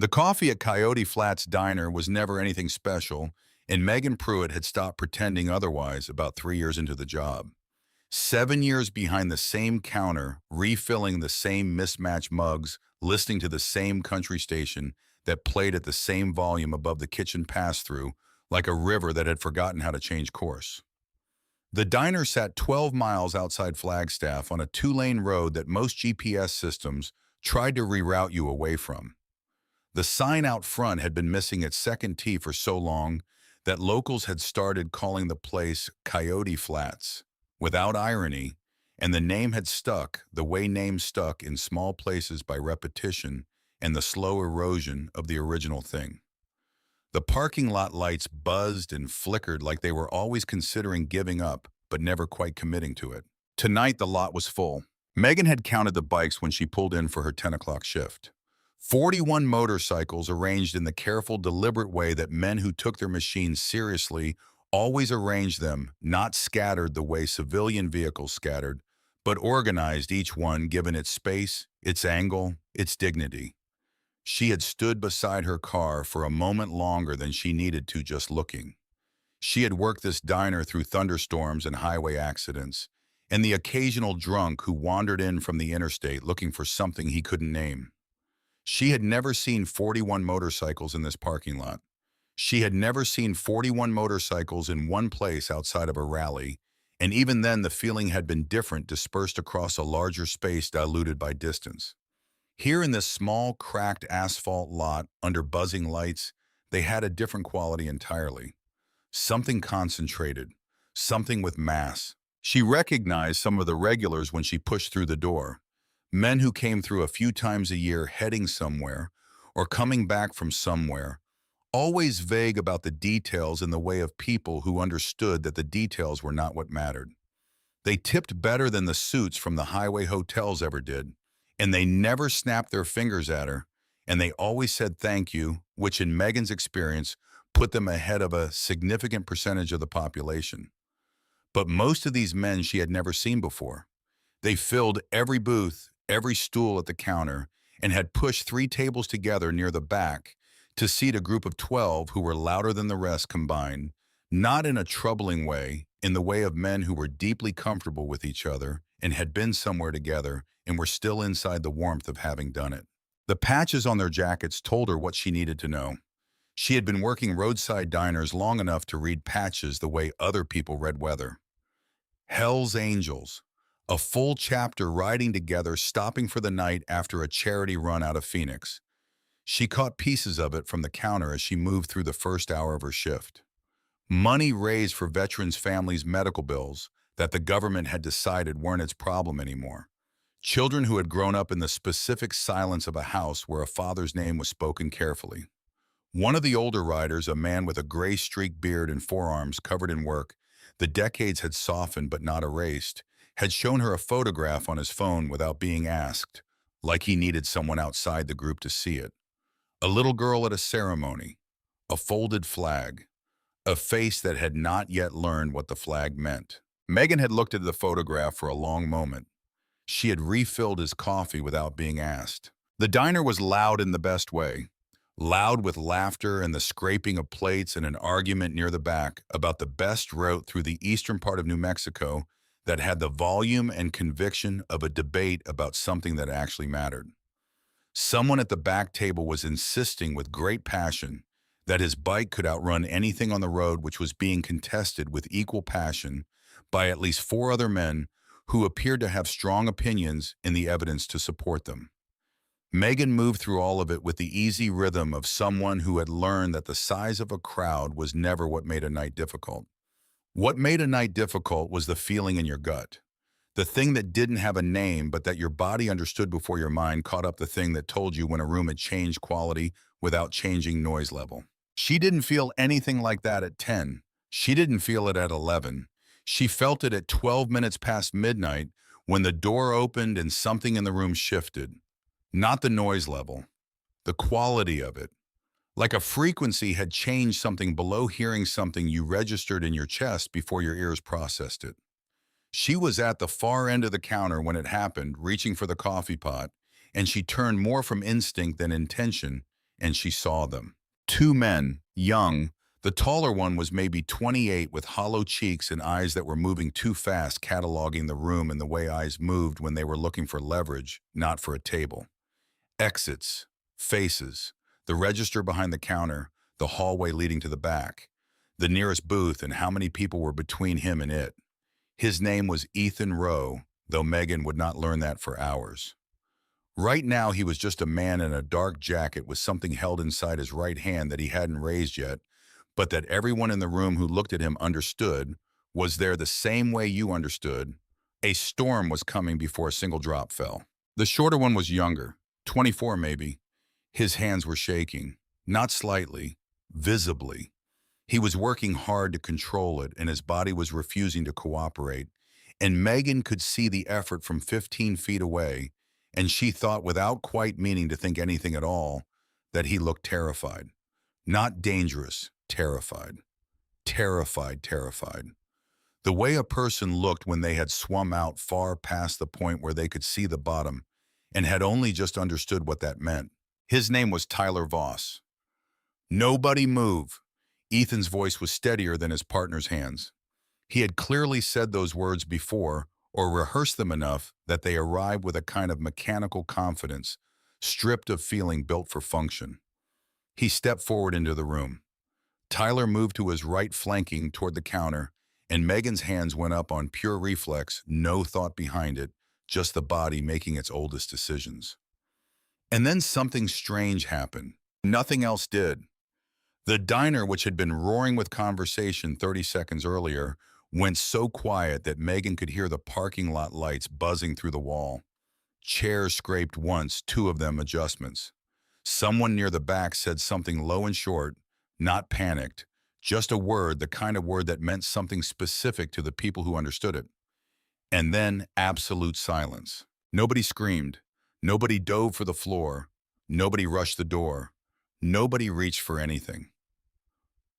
The coffee at Coyote Flats Diner was never anything special, and Megan Pruitt had stopped pretending otherwise about 3 years into the job. 7 years behind the same counter, refilling the same mismatched mugs, listening to the same country station that played at the same volume above the kitchen pass-through, like a river that had forgotten how to change course. The diner sat 12 miles outside Flagstaff on a two-lane road that most GPS systems tried to reroute you away from. The sign out front had been missing its second T for so long that locals had started calling the place Coyote Flats, without irony, and the name had stuck the way names stuck in small places by repetition and the slow erosion of the original thing. The parking lot lights buzzed and flickered like they were always considering giving up, but never quite committing to it. Tonight, the lot was full. Megan had counted the bikes when she pulled in for her 10 o'clock shift. 41 motorcycles arranged in the careful, deliberate way that men who took their machines seriously always arranged them, not scattered the way civilian vehicles scattered, but organized, each one given its space, its angle, its dignity. She had stood beside her car for a moment longer than she needed to, just looking. She had worked this diner through thunderstorms and highway accidents, and the occasional drunk who wandered in from the interstate looking for something he couldn't name. She had never seen 41 motorcycles in this parking lot. She had never seen 41 motorcycles in one place outside of a rally, and even then the feeling had been different, dispersed across a larger space diluted by distance. Here in this small, cracked asphalt lot under buzzing lights, they had a different quality entirely. Something concentrated, something with mass. She recognized some of the regulars when she pushed through the door. Men who came through a few times a year heading somewhere or coming back from somewhere, always vague about the details in the way of people who understood that the details were not what mattered. They tipped better than the suits from the highway hotels ever did, and they never snapped their fingers at her, and they always said thank you, which in Megan's experience put them ahead of a significant percentage of the population. But most of these men she had never seen before. They filled every booth, every stool at the counter, and had pushed 3 tables together near the back to seat a group of 12 who were louder than the rest combined, not in a troubling way, in the way of men who were deeply comfortable with each other and had been somewhere together and were still inside the warmth of having done it. The patches on their jackets told her what she needed to know. She had been working roadside diners long enough to read patches the way other people read weather. Hell's Angels, a full chapter riding together, stopping for the night after a charity run out of Phoenix. She caught pieces of it from the counter as she moved through the first hour of her shift. Money raised for veterans' families' medical bills that the government had decided weren't its problem anymore. Children who had grown up in the specific silence of a house where a father's name was spoken carefully. One of the older riders, a man with a gray-streaked beard and forearms covered in work, the decades had softened but not erased, had shown her a photograph on his phone without being asked, like he needed someone outside the group to see it. A little girl at a ceremony, a folded flag, a face that had not yet learned what the flag meant. Megan had looked at the photograph for a long moment. She had refilled his coffee without being asked. The diner was loud in the best way, loud with laughter and the scraping of plates and an argument near the back about the best route through the eastern part of New Mexico that had the volume and conviction of a debate about something that actually mattered. Someone at the back table was insisting with great passion that his bike could outrun anything on the road, which was being contested with equal passion by at least 4 other men who appeared to have strong opinions in the evidence to support them. Megan moved through all of it with the easy rhythm of someone who had learned that the size of a crowd was never what made a night difficult. What made a night difficult was the feeling in your gut. The thing that didn't have a name but that your body understood before your mind caught up, the thing that told you when a room had changed quality without changing noise level. She didn't feel anything like that at 10. She didn't feel it at 11. She felt it at 12 minutes past midnight when the door opened and something in the room shifted. Not the noise level, the quality of it. Like a frequency had changed something below hearing something you registered in your chest before your ears processed it. She was at the far end of the counter when it happened, reaching for the coffee pot, and she turned more from instinct than intention, and she saw them. Two men, young. The taller one was maybe 28 with hollow cheeks and eyes that were moving too fast, cataloging the room in the way eyes moved when they were looking for leverage, not for a table. Exits, faces, the register behind the counter, the hallway leading to the back, the nearest booth, and how many people were between him and it. His name was Ethan Rowe, though Megan would not learn that for hours. Right now, he was just a man in a dark jacket with something held inside his right hand that he hadn't raised yet, but that everyone in the room who looked at him understood was there the same way you understood. A storm was coming before a single drop fell. The shorter one was younger, 24 maybe. His hands were shaking, not slightly, visibly. He was working hard to control it, and his body was refusing to cooperate. And Megan could see the effort from 15 feet away, and she thought, without quite meaning to think anything at all, that he looked terrified. Not dangerous, terrified. Terrified. The way a person looked when they had swum out far past the point where they could see the bottom and had only just understood what that meant. His name was Tyler Voss. "Nobody move." Ethan's voice was steadier than his partner's hands. He had clearly said those words before, or rehearsed them enough that they arrived with a kind of mechanical confidence, stripped of feeling, built for function. He stepped forward into the room. Tyler moved to his right, flanking toward the counter, and Megan's hands went up on pure reflex, no thought behind it, just the body making its oldest decisions. And then something strange happened. Nothing else did. The diner, which had been roaring with conversation 30 seconds earlier, went so quiet that Megan could hear the parking lot lights buzzing through the wall. Chairs scraped once, two of them adjustments. Someone near the back said something low and short, not panicked, just a word, the kind of word that meant something specific to the people who understood it. And then absolute silence. Nobody screamed. Nobody dove for the floor. Nobody rushed the door. Nobody reached for anything.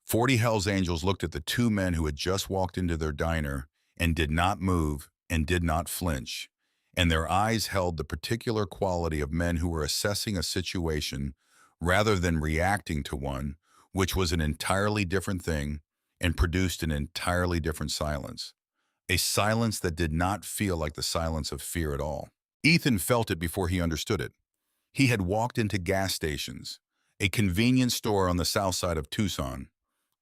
40 Hells Angels looked at the two men who had just walked into their diner and did not move and did not flinch, and their eyes held the particular quality of men who were assessing a situation rather than reacting to one, which was an entirely different thing and produced an entirely different silence. A silence that did not feel like the silence of fear at all. Ethan felt it before he understood it. He had walked into gas stations, a convenience store on the south side of Tucson,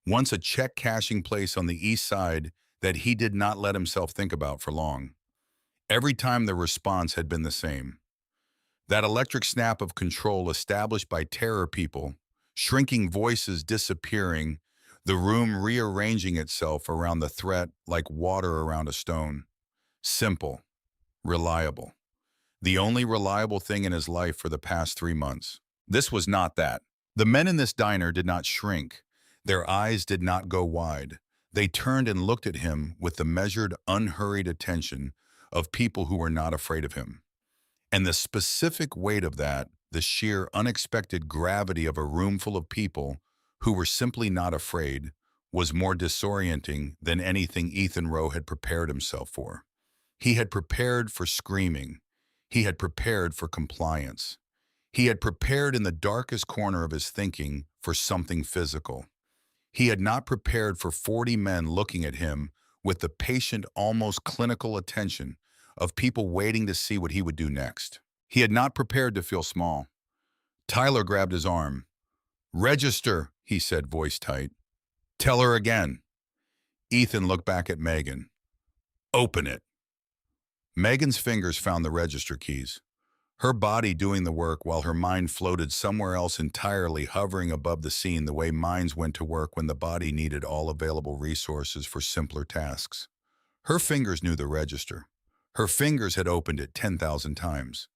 once a check-cashing place on the east side that he did not let himself think about for long. Every time the response had been the same. That electric snap of control established by terror people, shrinking voices disappearing, the room rearranging itself around the threat like water around a stone. Simple, reliable. The only reliable thing in his life for the past 3 months. This was not that. The men in this diner did not shrink. Their eyes did not go wide. They turned and looked at him with the measured, unhurried attention of people who were not afraid of him. And the specific weight of that, the sheer unexpected gravity of a room full of people who were simply not afraid, was more disorienting than anything Ethan Rowe had prepared himself for. He had prepared for screaming. He had prepared for compliance. He had prepared in the darkest corner of his thinking for something physical. He had not prepared for 40 men looking at him with the patient, almost clinical attention of people waiting to see what he would do next. He had not prepared to feel small. Tyler grabbed his arm. "Register," he said, voice tight. "Tell her again." Ethan looked back at Megan. "Open it." Megan's fingers found the register keys. Her body doing the work while her mind floated somewhere else entirely, hovering above the scene the way minds went to work when the body needed all available resources for simpler tasks. Her fingers knew the register. Her fingers had opened it 10,000 times.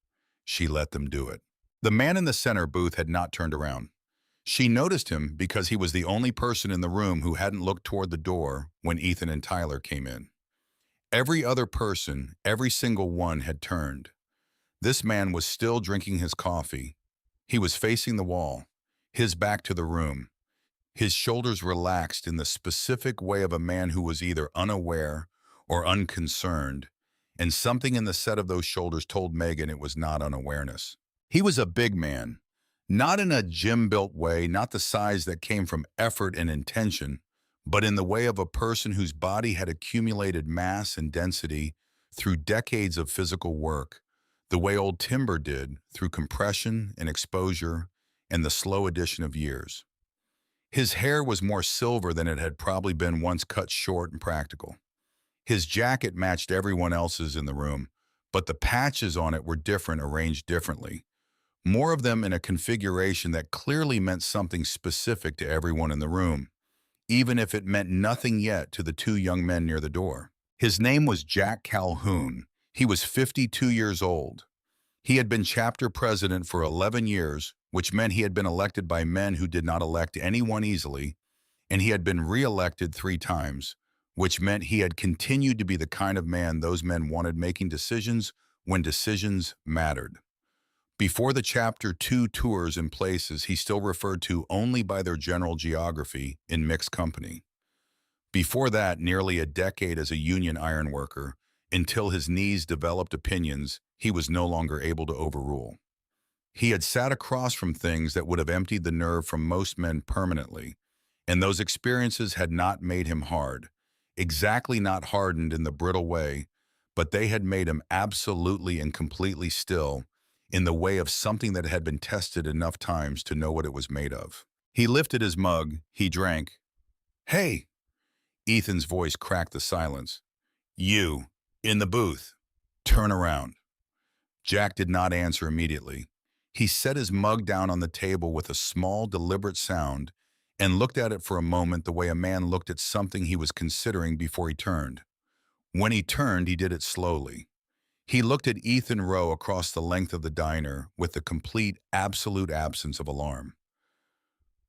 She let them do it. The man in the center booth had not turned around. She noticed him because he was the only person in the room who hadn't looked toward the door when Ethan and Tyler came in. Every other person, every single one, had turned. This man was still drinking his coffee. He was facing the wall, his back to the room, his shoulders relaxed in the specific way of a man who was either unaware or unconcerned, and something in the set of those shoulders told Megan it was not unawareness. He was a big man, Not in a gym-built way, not the size that came from effort and intention, but in the way of a person whose body had accumulated mass and density through decades of physical work, the way old timber did through compression and exposure and the slow addition of years. His hair was more silver than it had probably been once cut short and practical. His jacket matched everyone else's in the room, but the patches on it were different, arranged differently. More of them in a configuration that clearly meant something specific to everyone in the room, even if it meant nothing yet to the two young men near the door. His name was Jack Calhoun. He was 52 years old. He had been chapter president for 11 years, which meant he had been elected by men who did not elect anyone easily, and he had been re-elected 3 times, which meant he had continued to be the kind of man those men wanted, making decisions when decisions mattered. Before the Chapter 2 tours and places he still referred to only by their general geography in mixed company. Before that, nearly a decade as a union ironworker, until his knees developed opinions he was no longer able to overrule. He had sat across from things that would have emptied the nerve from most men permanently, and those experiences had not made him hard, exactly not hardened in the brittle way, but they had made him absolutely and completely still, in the way of something that had been tested enough times to know what it was made of. He lifted his mug, he drank. "Hey!" Ethan's voice cracked the silence. "You, in the booth. Turn around." Jack did not answer immediately. He set his mug down on the table with a small, deliberate sound and looked at it for a moment the way a man looked at something he was considering before he turned. When he turned, he did it slowly. He looked at Ethan Rowe across the length of the diner with the complete, absolute absence of alarm.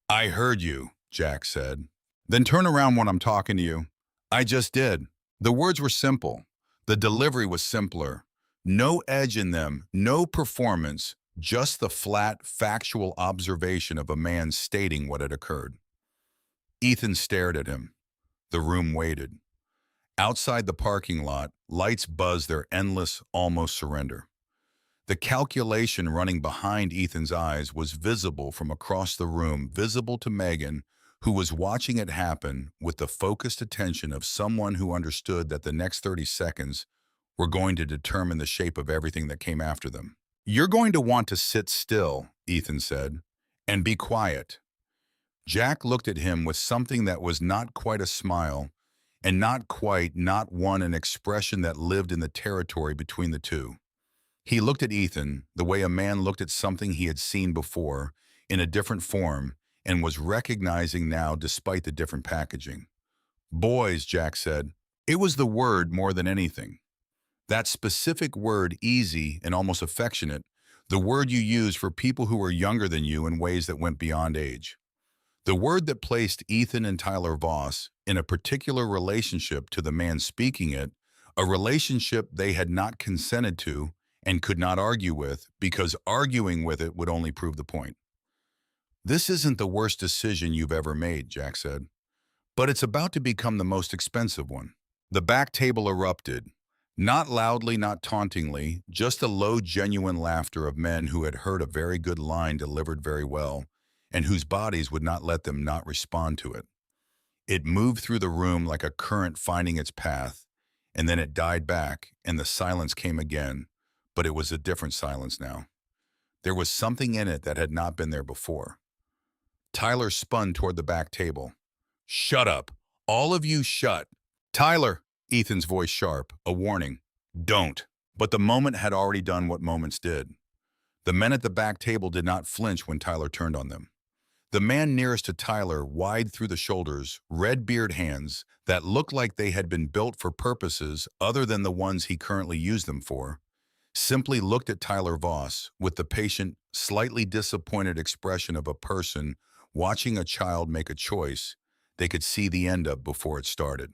"I heard you," Jack said. "Then turn around when I'm talking to you." "I just did." The words were simple. The delivery was simpler. No edge in them, no performance, just the flat, factual observation of a man stating what had occurred. Ethan stared at him. The room waited. Outside the parking lot, lights buzzed their endless, almost surrender. The calculation running behind Ethan's eyes was visible from across the room, visible to Megan, who was watching it happen with the focused attention of someone who understood that the next 30 seconds were going to determine the shape of everything that came after them. "You're going to want to sit still," Ethan said, "and be quiet." Jack looked at him with something that was not quite a smile, and not one an expression that lived in the territory between the two. He looked at Ethan the way a man looked at something he had seen before, in a different form, and was recognizing now despite the different packaging. "Boys," Jack said. It was the word more than anything. That specific word, easy and almost affectionate, the word you use for people who were younger than you in ways that went beyond age. The word that placed Ethan and Tyler Voss in a particular relationship to the man speaking it, a relationship they had not consented to and could not argue with because arguing with it would only prove the point. "This isn't the worst decision you've ever made," Jack said, "but it's about to become the most expensive one." The back table erupted. Not loudly, not tauntingly, just a low, genuine laughter of men who had heard a very good line delivered very well, and whose bodies would not let them not respond to it. It moved through the room like a current finding its path, and then it died back, and the silence came again, but it was a different silence now. There was something in it that had not been there before. Tyler spun toward the back table. "Shut up. All of you shut." "Tyler!" Ethan's voice sharp, a warning. "Don't." But the moment had already done what moments did. The men at the back table did not flinch when Tyler turned on them. The man nearest to Tyler, wide through the shoulders, red-beard hands that looked like they had been built for purposes other than the ones he currently used them for, simply looked at Tyler Voss with the patient, slightly disappointed expression of a person watching a child make a choice they could see the end of before it started.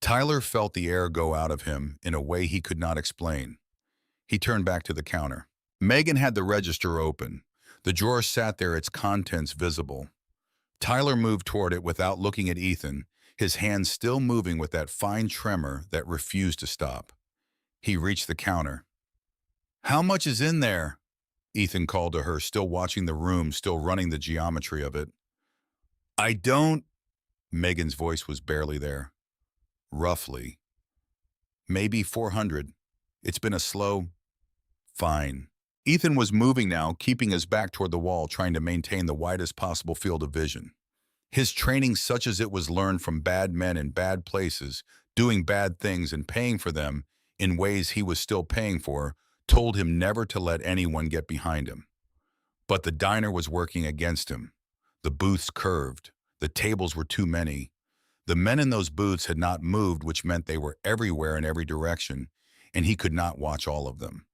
Tyler felt the air go out of him in a way he could not explain. He turned back to the counter. Megan had the register open. The drawer sat there, its contents visible. Tyler moved toward it without looking at Ethan, his hands still moving with that fine tremor that refused to stop. He reached the counter. "How much is in there?" Ethan called to her, still watching the room, still running the geometry of it. I don't... Megan's voice was barely there. Roughly. Maybe 400. It's been a slow... Fine. Ethan was moving now, keeping his back toward the wall, trying to maintain the widest possible field of vision. His training, such as it was learned from bad men in bad places, doing bad things and paying for them in ways he was still paying for, told him never to let anyone get behind him. But the diner was working against him. The booths curved. The tables were too many. The men in those booths had not moved, which meant they were everywhere in every direction, and he could not watch all of them.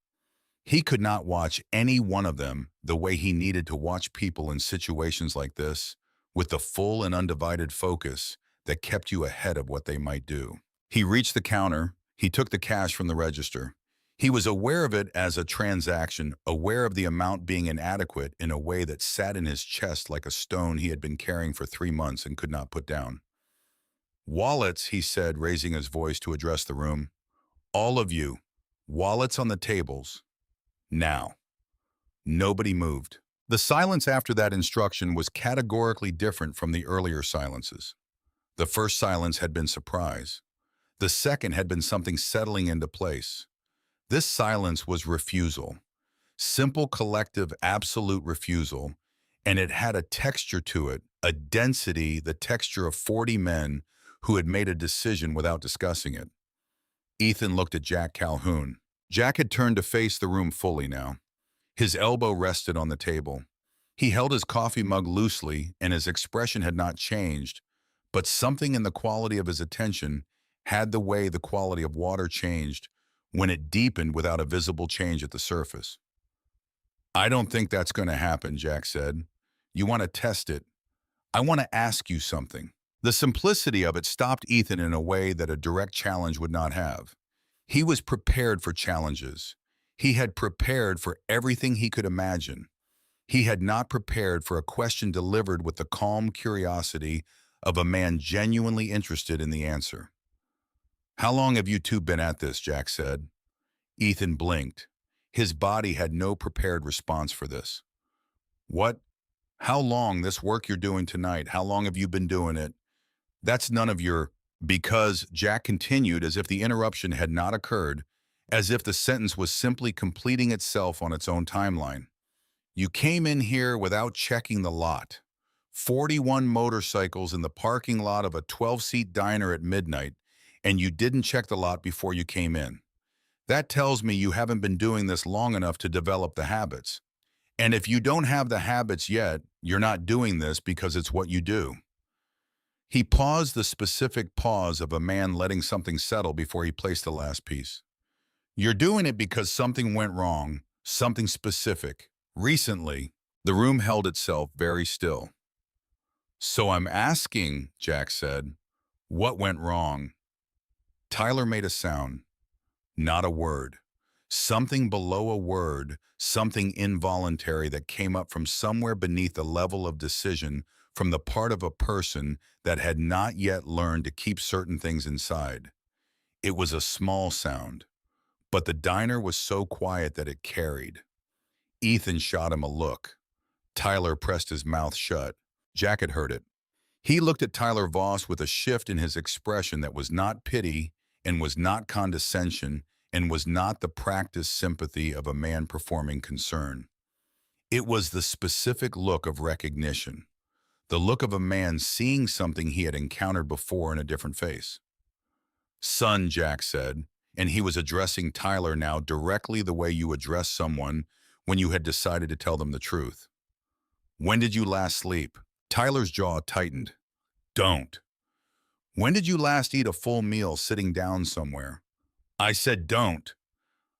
He could not watch any one of them the way he needed to watch people in situations like this, with the full and undivided focus that kept you ahead of what they might do. He reached the counter. He took the cash from the register. He was aware of it as a transaction, aware of the amount being inadequate in a way that sat in his chest like a stone he had been carrying for 3 months and could not put down. Wallets, he said, raising his voice to address the room. All of you, wallets on the tables. Now. Nobody moved. The silence after that instruction was categorically different from the earlier silences. The first silence had been surprise. The second had been something settling into place. This silence was refusal. Simple, collective, absolute refusal, and it had a texture to it, a density, the texture of 40 men who had made a decision without discussing it. Ethan looked at Jack Calhoun. Jack had turned to face the room fully now. His elbow rested on the table. He held his coffee mug loosely, and his expression had not changed, but something in the quality of his attention had the way the quality of water changed when it deepened without a visible change at the surface. I don't think that's going to happen, Jack said. You want to test it. I want to ask you something. The simplicity of it stopped Ethan in a way that a direct challenge would not have. He was prepared for challenges. He had prepared for everything he could imagine. He had not prepared for a question delivered with the calm curiosity of a man genuinely interested in the answer. How long have you two been at this? Jack said. Ethan blinked. His body had no prepared response for this. What? How long? This work you're doing tonight, how long have you been doing it? That's none of your... Because, Jack continued as if the interruption had not occurred, as if the sentence was simply completing itself on its own timeline. You came in here without checking the lot. 41 motorcycles in the parking lot of a 12-seat diner at midnight, and you didn't check the lot before you came in. That tells me you haven't been doing this long enough to develop the habits. And if you don't have the habits yet, you're not doing this because it's what you do. He paused, the specific pause of a man letting something settle before he placed the last piece. You're doing it because something went wrong, something specific. Recently, the room held itself very still. So I'm asking, Jack said, what went wrong? Tyler made a sound. Not a word. Something below a word, something involuntary that came up from somewhere beneath the level of decision from the part of a person that had not yet learned to keep certain things inside. It was a small sound, but the diner was so quiet that it carried. Ethan shot him a look. Tyler pressed his mouth shut. Jack had heard it. He looked at Tyler Voss with a shift in his expression that was not pity and was not condescension and was not the practiced sympathy of a man performing concern. It was the specific look of recognition, the look of a man seeing something he had encountered before in a different face. Son, Jack said, and he was addressing Tyler now directly the way you address someone when you had decided to tell them the truth. When did you last sleep? Tyler's jaw tightened. Don't. When did you last eat a full meal sitting down somewhere? I said don't.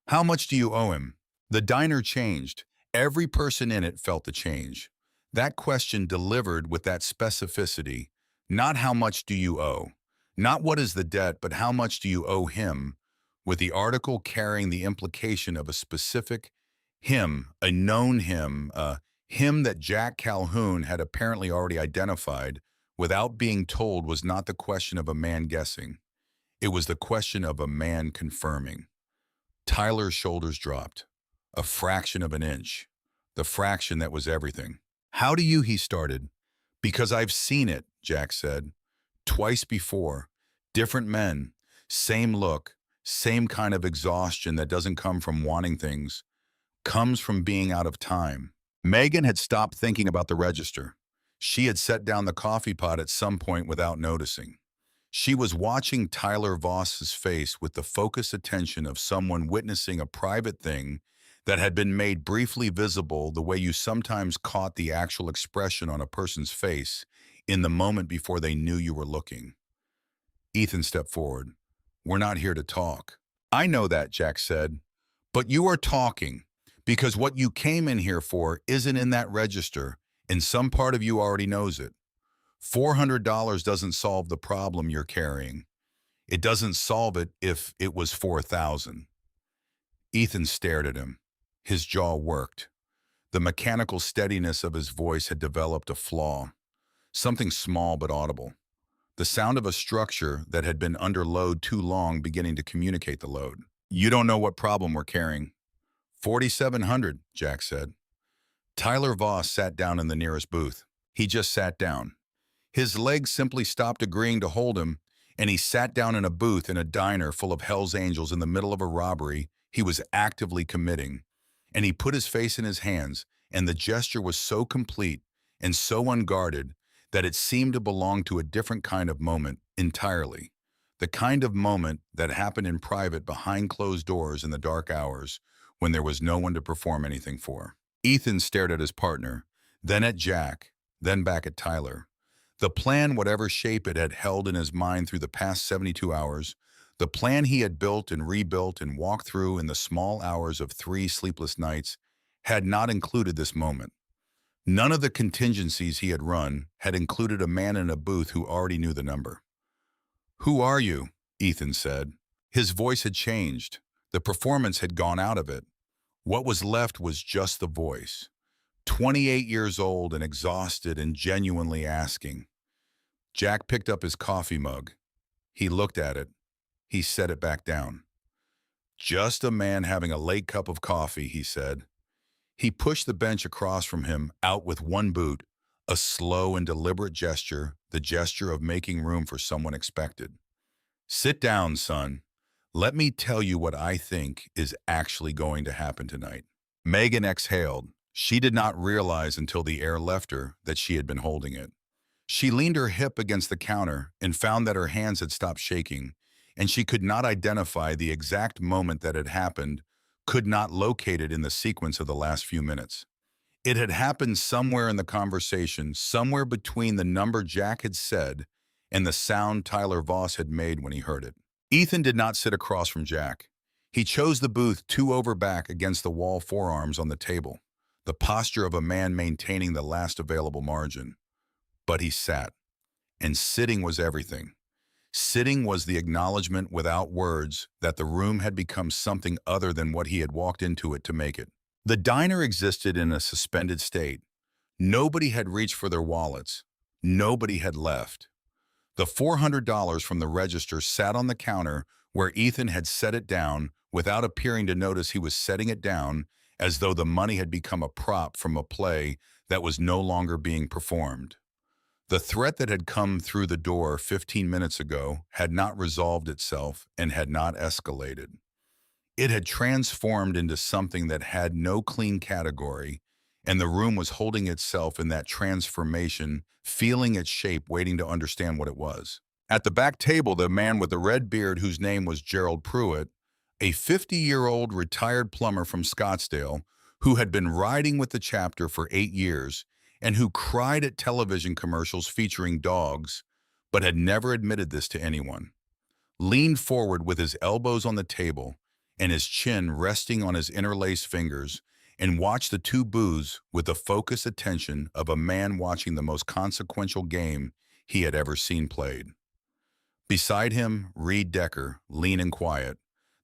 How much do you owe him? The diner changed. Every person in it felt the change. That question delivered with that specificity. Not how much do you owe? Not what is the debt, but how much do you owe him? With the article carrying the implication of a specific him, a known him, a him that Jack Calhoun had apparently already identified without being told was not the question of a man guessing. It was the question of a man confirming. Tyler's shoulders dropped. A fraction of an inch. the fraction that was everything. How do you, he started. Because I've seen it, Jack said. Twice before. Different men. Same look. Same kind of exhaustion that doesn't come from wanting things. Comes from being out of time. Megan had stopped thinking about the register. She had set down the coffee pot at some point without noticing. She was watching Tyler Voss's face with the focused attention of someone witnessing a private thing that had been made briefly visible the way you sometimes caught the actual expression on a person's face in the moment before they knew you were looking. Ethan stepped forward. We're not here to talk. I know that, Jack said. But you are talking, because what you came in here for isn't in that register, and some part of you already knows it. $400 doesn't solve the problem you're carrying. It doesn't solve it if it was 4,000. Ethan stared at him. His jaw worked. The mechanical steadiness of his voice had developed a flaw, something small but audible. The sound of a structure that had been under load too long beginning to communicate the load. You don't know what problem we're carrying. 4,700, Jack said. Tyler Voss sat down in the nearest booth. He just sat down. His legs simply stopped agreeing to hold him, and he sat down in a booth in a diner full of Hell's Angels in the middle of a robbery he was actively committing. And he put his face in his hands, and the gesture was so complete and so unguarded that it seemed to belong to a different kind of moment entirely. The kind of moment that happened in private behind closed doors in the dark hours when there was no one to perform anything for. Ethan stared at his partner, then at Jack, then back at Tyler. The plan, whatever shape it had held in his mind through the past 72 hours, the plan he had built and rebuilt and walked through in the small hours of 3 sleepless nights, had not included this moment. None of the contingencies he had run had included a man in a booth who already knew the number. Who are you? Ethan said. His voice had changed. The performance had gone out of it. What was left was just the voice. 28 years old and exhausted and genuinely asking. Jack picked up his coffee mug. He looked at it. He set it back down. Just a man having a late cup of coffee, he said. He pushed the bench across from him out with one boot, a slow and deliberate gesture, the gesture of making room for someone expected. Sit down, son. Let me tell you what I think is actually going to happen tonight. Megan exhaled. She did not realize until the air left her that she had been holding it. She leaned her hip against the counter and found that her hands had stopped shaking, and she could not identify the exact moment that had happened, could not locate it in the sequence of the last few minutes. It had happened somewhere in the conversation, somewhere between the number Jack had said and the sound Tyler Voss had made when he heard it. Ethan did not sit across from Jack. He chose the booth 2 over back against the wall, forearms on the table, the posture of a man maintaining the last available margin. But he sat, and sitting was everything. Sitting was the acknowledgement without words that the room had become something other than what he had walked into it to make it. The diner existed in a suspended state. Nobody had reached for their wallets. Nobody had left. The $400 from the register sat on the counter where Ethan had set it down without appearing to notice he was setting it down, as though the money had become a prop from a play that was no longer being performed. The threat that had come through the door 15 minutes ago had not resolved itself and had not escalated. It had transformed into something that had no clean category, and the room was holding itself in that transformation, feeling its shape, waiting to understand what it was. At the back table, the man with the red beard, whose name was Gerald Pruitt, a 50-year-old retired plumber from Scottsdale, who had been riding with the chapter for 8 years, and who cried at television commercials featuring dogs, but had never admitted this to anyone, leaned forward with his elbows on the table and his chin resting on his interlaced fingers, and watched the two booths with the focused attention of a man watching the most consequential game he had ever seen played. Beside him, Reed Decker, lean and quiet,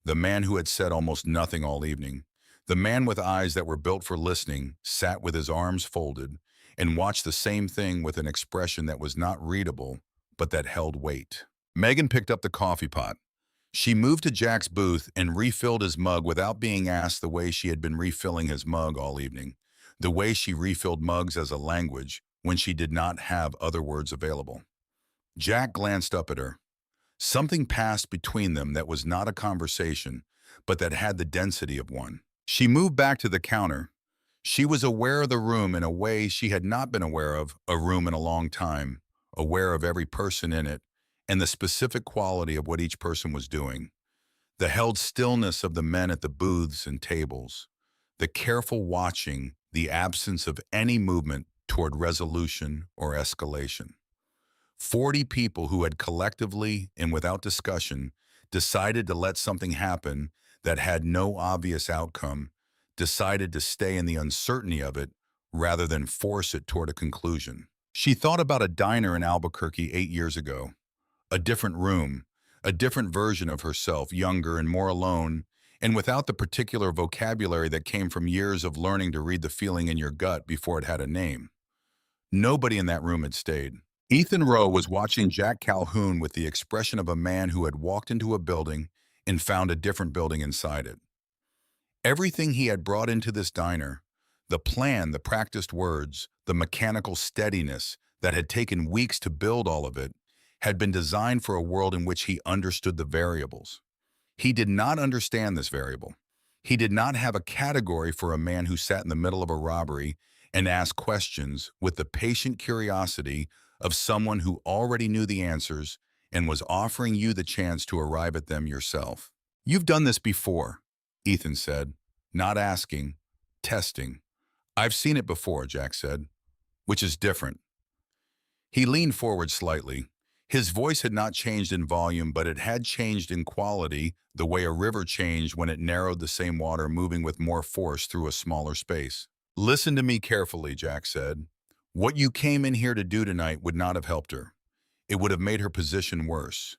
the man who had said almost nothing all evening, the man with eyes that were built for listening, sat with his arms folded and watched the same thing with an expression that was not readable, but that held weight. Megan picked up the coffee pot. She moved to Jack's booth and refilled his mug without being asked, the way she had been refilling his mug all evening. the way she refilled mugs as a language when she did not have other words available. Jack glanced up at her. Something passed between them that was not a conversation, but that had the density of one. She moved back to the counter. She was aware of the room in a way she had not been aware of a room in a long time, aware of every person in it, and the specific quality of what each person was doing. The held stillness of the men at the booths and tables, the careful watching, the absence of any movement toward resolution or escalation. 40 people who had collectively and without discussion decided to let something happen that had no obvious outcome, decided to stay in the uncertainty of it rather than force it toward a conclusion. She thought about a diner in Albuquerque 8 years ago, a different room, a different version of herself, younger and more alone, and without the particular vocabulary that came from years of learning to read the feeling in your gut before it had a name. Nobody in that room had stayed. Ethan Rowe was watching Jack Calhoun with the expression of a man who had walked into a building and found a different building inside it. Everything he had brought into this diner, the plan, the practiced words, the mechanical steadiness that had taken weeks to build all of it, had been designed for a world in which he understood the variables. He did not understand this variable. He did not have a category for a man who sat in the middle of a robbery and asked questions with the patient curiosity of someone who already knew the answers and was offering you the chance to arrive at them yourself. "You've done this before," Ethan said, not asking, testing. "I've seen it before," Jack said, "which is different." He leaned forward slightly. His voice had not changed in volume, but it had changed in quality, the way a river changed when it narrowed the same water, moving with more force through a smaller space. "Listen to me carefully," Jack said. "What you came in here to do tonight would not have helped her. It would have made her position worse.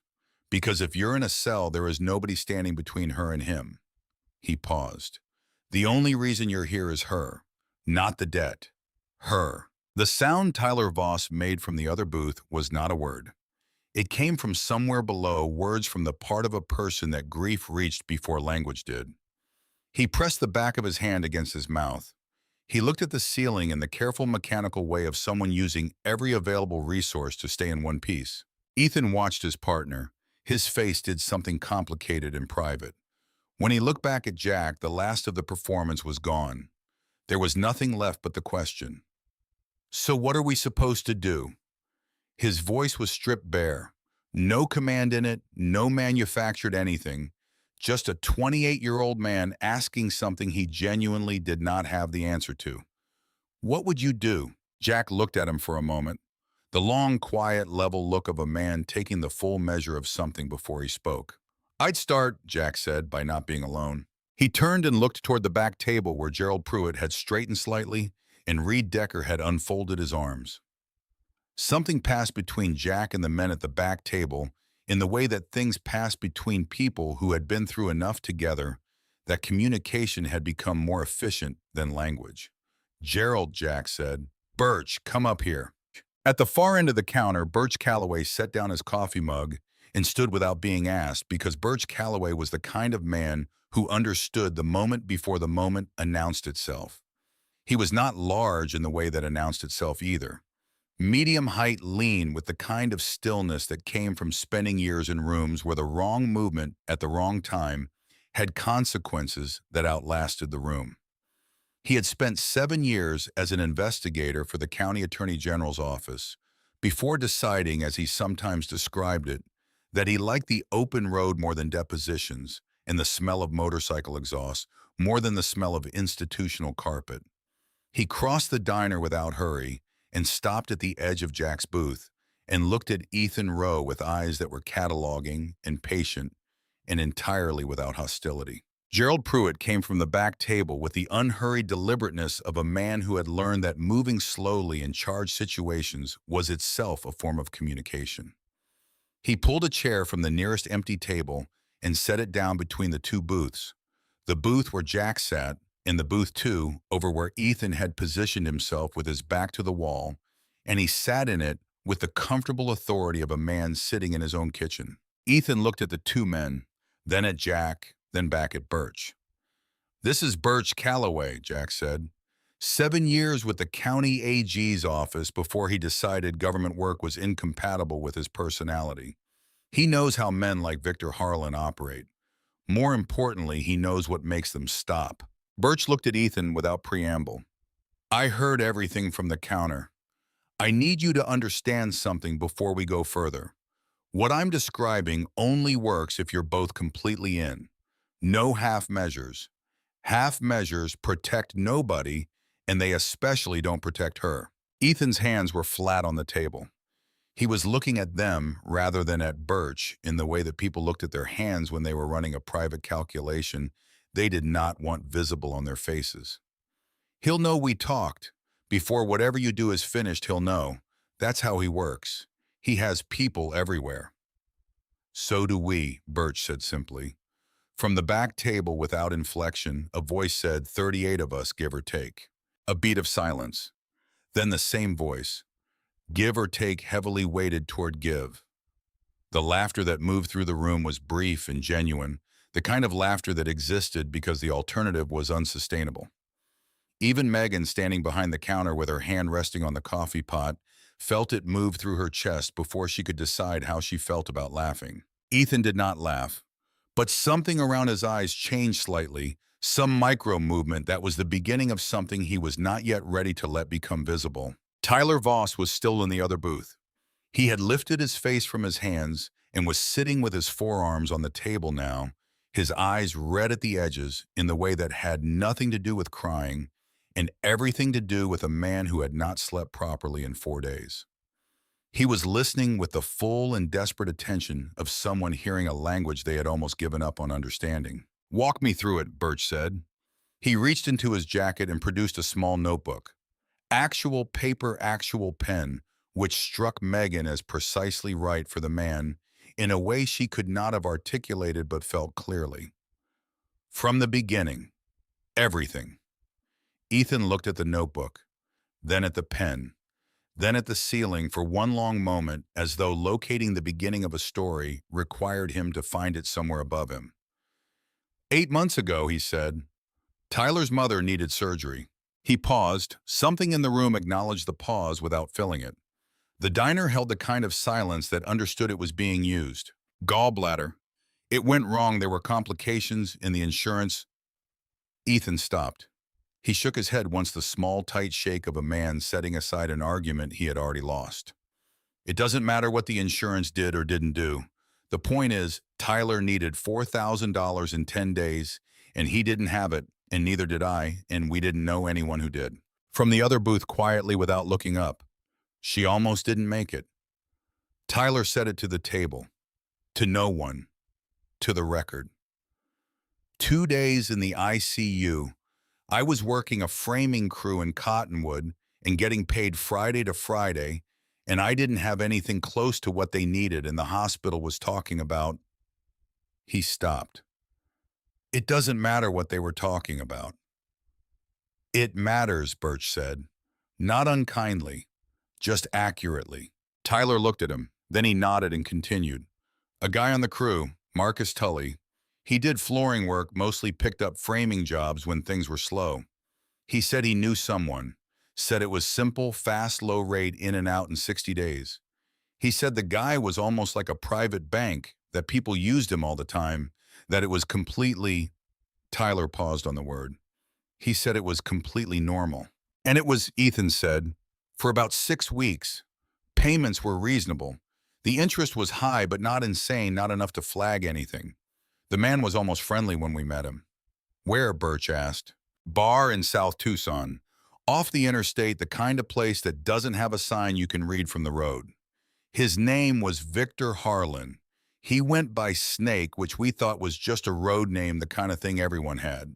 Because if you're in a cell, there is nobody standing between her and him." He paused. "The only reason you're here is her, not the debt. Her." The sound Tyler Voss made from the other booth was not a word. It came from somewhere below, words from the part of a person that grief reached before language did. He pressed the back of his hand against his mouth. He looked at the ceiling in the careful mechanical way of someone using every available resource to stay in one piece. Ethan watched his partner. His face did something complicated and private. When he looked back at Jack, the last of the performance was gone. There was nothing left but the question. "So what are we supposed to do?" His voice was stripped bare. No command in it, no manufactured anything. Just a 28-year-old man asking something he genuinely did not have the answer to. "What would you do?" Jack looked at him for a moment. The long, quiet, level look of a man taking the full measure of something before he spoke. "I'd start," Jack said, by not being alone. He turned and looked toward the back table where Gerald Pruitt had straightened slightly and Reed Decker had unfolded his arms. Something passed between Jack and the men at the back table in the way that things pass between people who had been through enough together that communication had become more efficient than language. "Gerald," Jack said. "Birch, come up here." At the far end of the counter, Birch Calloway set down his coffee mug and stood without being asked, because Birch Calloway was the kind of man who understood the moment before the moment announced itself. He was not large in the way that announced itself either. Medium height, lean, with the kind of stillness that came from spending years in rooms where the wrong movement at the wrong time had consequences that outlasted the room. He had spent 7 years as an investigator for the County Attorney General's office before deciding, as he sometimes described it, that he liked the open road more than depositions and the smell of motorcycle exhaust more than the smell of institutional carpet. He crossed the diner without hurry and stopped at the edge of Jack's booth and looked at Ethan Rowe with eyes that were cataloging and patient and entirely without hostility. Gerald Pruitt came from the back table with the unhurried deliberateness of a man who had learned that moving slowly in charged situations was itself a form of communication. He pulled a chair from the nearest empty table and set it down between the two booths, the booth where Jack sat and the booth 2 over where Ethan had positioned himself with his back to the wall, and he sat in it with the comfortable authority of a man sitting in his own kitchen. Ethan looked at the two men, then at Jack, then back at Birch. "This is Birch Calloway," Jack said. 7 years with the county AG's office before he decided government work was incompatible with his personality. He knows how men like Victor Harlan operate. More importantly, he knows what makes them stop. Birch looked at Ethan without preamble. I heard everything from the counter. I need you to understand something before we go further. What I'm describing only works if you're both completely in. No half measures. Half measures protect nobody, and they especially don't protect her. Ethan's hands were flat on the table. He was looking at them rather than at Birch in the way that people looked at their hands when they were running a private calculation they did not want visible on their faces. He'll know we talked. Before whatever you do is finished, he'll know. That's how he works. He has people everywhere. So do we, Birch said simply. From the back table without inflection, a voice said, 38 of us, give or take. A beat of silence. Then the same voice. Give or take heavily weighted toward give. The laughter that moved through the room was brief and genuine, the kind of laughter that existed because the alternative was unsustainable. Even Megan, standing behind the counter with her hand resting on the coffee pot, felt it move through her chest before she could decide how she felt about laughing. Ethan did not laugh, but something around his eyes changed slightly, some micro movement that was the beginning of something he was not yet ready to let become visible. Tyler Voss was still in the other booth. He had lifted his face from his hands and was sitting with his forearms on the table now, his eyes red at the edges in the way that had nothing to do with crying and everything to do with a man who had not slept properly in 4 days. He was listening with the full and desperate attention of someone hearing a language they had almost given up on understanding. Walk me through it, Birch said. He reached into his jacket and produced a small notebook. Actual paper, actual pen, which struck Megan as precisely right for the man in a way she could not have articulated but felt clearly. From the beginning, everything. Ethan looked at the notebook, then at the pen, then at the ceiling for one long moment as though locating the beginning of a story required him to find it somewhere above him. 8 months ago, he said, Tyler's mother needed surgery. He paused. Something in the room acknowledged the pause without filling it. The diner held the kind of silence that understood it was being used. Gallbladder. It went wrong. There were complications in the insurance. Ethan stopped. He shook his head once the small, tight shake of a man setting aside an argument he had already lost. It doesn't matter what the insurance did or didn't do. The point is, Tyler needed $4,000 in 10 days, and he didn't have it, and neither did I, and we didn't know anyone who did. From the other booth, quietly without looking up, she almost didn't make it. Tyler said it to the table, to no one, to the record. 2 days in the ICU. I was working a framing crew in Cottonwood and getting paid Friday to Friday, and I didn't have anything close to what they needed, and the hospital was talking about. He stopped. It doesn't matter what they were talking about. It matters, Birch said, not unkindly, just accurately. Tyler looked at him, then he nodded and continued. A guy on the crew, Marcus Tully, he did flooring work, mostly picked up framing jobs when things were slow. He said he knew someone, said it was simple, fast, low rate, in and out in 60 days. He said the guy was almost like a private bank, that people used him all the time, that it was completely, Tyler paused on the word. He said it was completely normal. And it was, Ethan said, for about 6 weeks. Payments were reasonable. The interest was high, but not insane, not enough to flag anything. The man was almost friendly when we met him. Where, Birch asked. Bar in South Tucson. Off the interstate, the kind of place that doesn't have a sign you can read from the road. His name was Victor Harlan. He went by Snake, which we thought was just a road name, the kind of thing everyone had.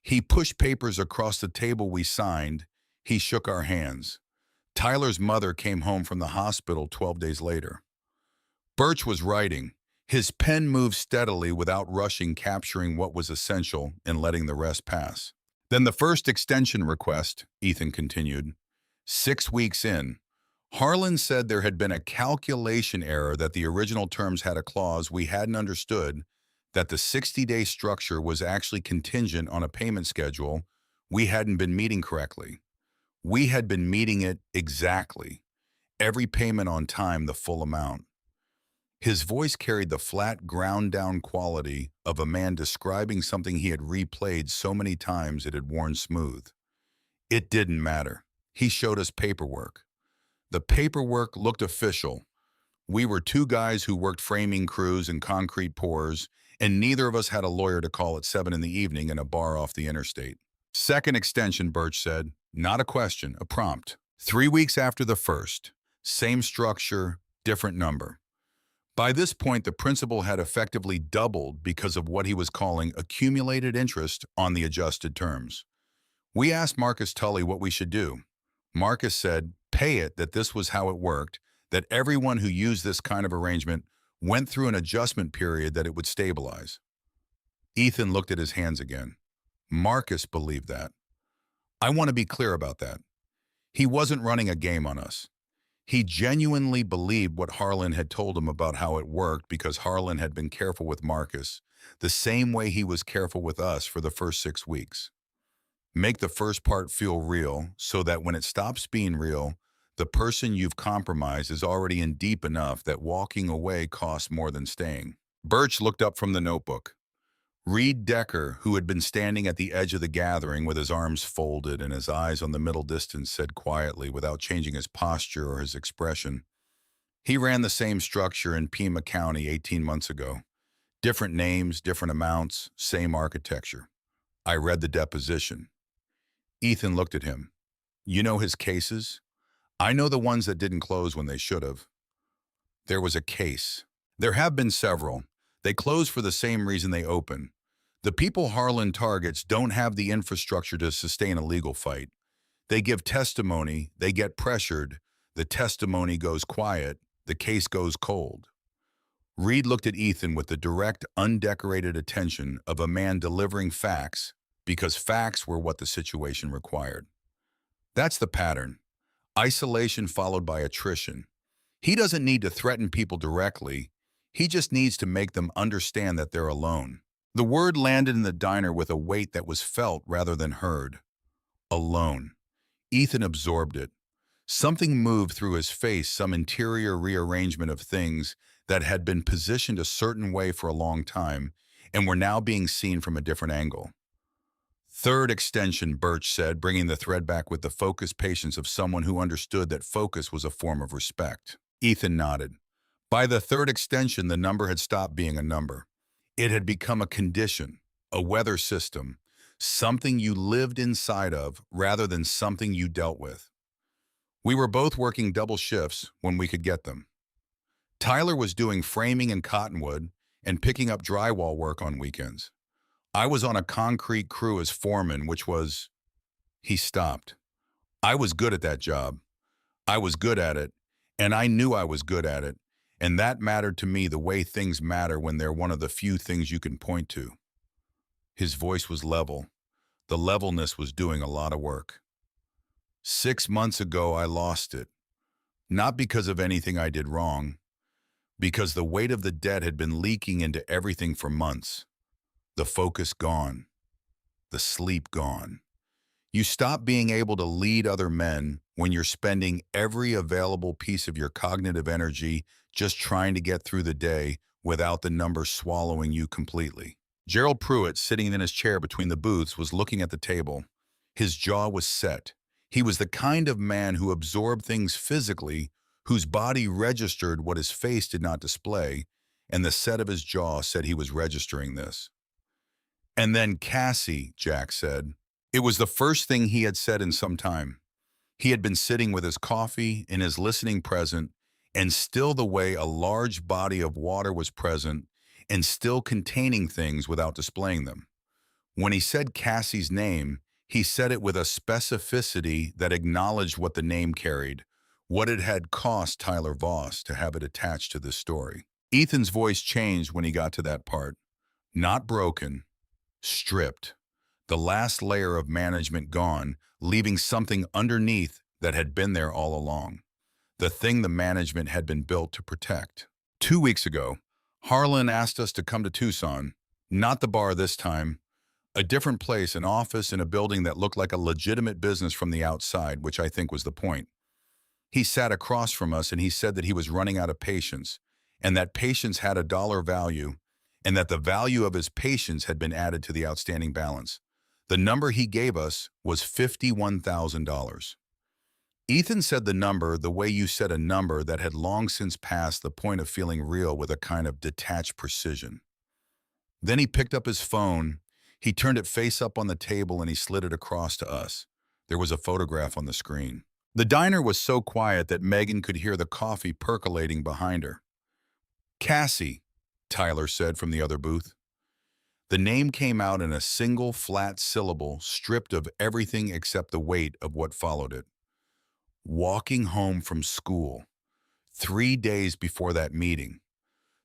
He pushed papers across the table we signed. He shook our hands. Tyler's mother came home from the hospital 12 days later. Birch was writing. His pen moved steadily without rushing, capturing what was essential and letting the rest pass. Then the first extension request, Ethan continued. 6 weeks in, Harlan said there had been a calculation error, that the original terms had a clause we hadn't understood, that the 60-day structure was actually contingent on a payment schedule, We hadn't been meeting correctly. We had been meeting it exactly. Every payment on time, the full amount. His voice carried the flat, ground-down quality of a man describing something he had replayed so many times it had worn smooth. It didn't matter. He showed us paperwork. The paperwork looked official. We were two guys who worked framing crews and concrete pours, and neither of us had a lawyer to call at 7 in the evening in a bar off the interstate. Second extension, Birch said. Not a question, a prompt. 3 weeks after the first. Same structure, different number. By this point, the principal had effectively doubled because of what he was calling accumulated interest on the adjusted terms. We asked Marcus Tully what we should do. Marcus said, pay it, that this was how it worked, that everyone who used this kind of arrangement went through an adjustment period that it would stabilize. Ethan looked at his hands again. Marcus believed that. I want to be clear about that. He wasn't running a game on us. He genuinely believed what Harlan had told him about how it worked because Harlan had been careful with Marcus, the same way he was careful with us for the first 6 weeks. Make the first part feel real so that when it stops being real, the person you've compromised is already in deep enough that walking away costs more than staying. Birch looked up from the notebook. Reed Decker, who had been standing at the edge of the gathering with his arms folded and his eyes on the middle distance, said quietly, without changing his posture or his expression, he ran the same structure in Pima County 18 months ago. Different names, different amounts, same architecture. I read the deposition. Ethan looked at him. You know his cases? I know the ones that didn't close when they should have. There was a case. There have been several. They close for the same reason they open. The people Harlan targets don't have the infrastructure to sustain a legal fight. They give testimony, they get pressured, the testimony goes quiet, the case goes cold. Reed looked at Ethan with the direct, undecorated attention of a man delivering facts because facts were what the situation required. That's the pattern. Isolation followed by attrition. He doesn't need to threaten people directly. He just needs to make them understand that they're alone. The word landed in the diner with a weight that was felt rather than heard. Alone. Ethan absorbed it. Something moved through his face, some interior rearrangement of things that had been positioned a certain way for a long time and were now being seen from a different angle. Third extension, Birch said, bringing the thread back with the focused patience of someone who understood that focus was a form of respect. Ethan nodded. By the third extension, the number had stopped being a number. It had become a condition, a weather system, something you lived inside of rather than something you dealt with. We were both working double shifts when we could get them. Tyler was doing framing in Cottonwood and picking up drywall work on weekends. I was on a concrete crew as foreman, which was... He stopped. I was good at that job. I was good at it, and I knew I was good at it. And that mattered to me the way things matter when they're one of the few things you can point to. His voice was level. The levelness was doing a lot of work. 6 months ago, I lost it. Not because of anything I did wrong, because the weight of the debt had been leaking into everything for months. The focus gone. The sleep gone. You stop being able to lead other men when you're spending every available piece of your cognitive energy just trying to get through the day without the numbers swallowing you completely. Gerald Pruitt, sitting in his chair between the booths, was looking at the table. His jaw was set. He was the kind of man who absorbed things physically, whose body registered what his face did not display, and the set of his jaw said he was registering this. And then Cassie, Jack said. It was the first thing he had said in some time. He had been sitting with his coffee in his listening present, and still the way a large body of water was present and still containing things without displaying them. When he said Cassie's name, he said it with a specificity that acknowledged what the name carried, what it had cost Tyler Voss to have it attached to this story. Ethan's voice changed when he got to that part. Not broken, stripped. The last layer of management gone, leaving something underneath that had been there all along. The thing the management had been built to protect. 2 weeks ago, Harlan asked us to come to Tucson, not the bar this time, A different place, an office in a building that looked like a legitimate business from the outside, which I think was the point. He sat across from us and he said that he was running out of patience, and that patience had a dollar value, and that the value of his patience had been added to the outstanding balance. The number he gave us was $51,000. Ethan said the number the way you said a number that had long since passed the point of feeling real, with a kind of detached precision. Then he picked up his phone, he turned it face up on the table, and he slid it across to us. There was a photograph on the screen. The diner was so quiet that Megan could hear the coffee percolating behind her. Cassie, Tyler said from the other booth. The name came out in a single flat syllable, stripped of everything except the weight of what followed it. Walking home from school, 3 days before that meeting.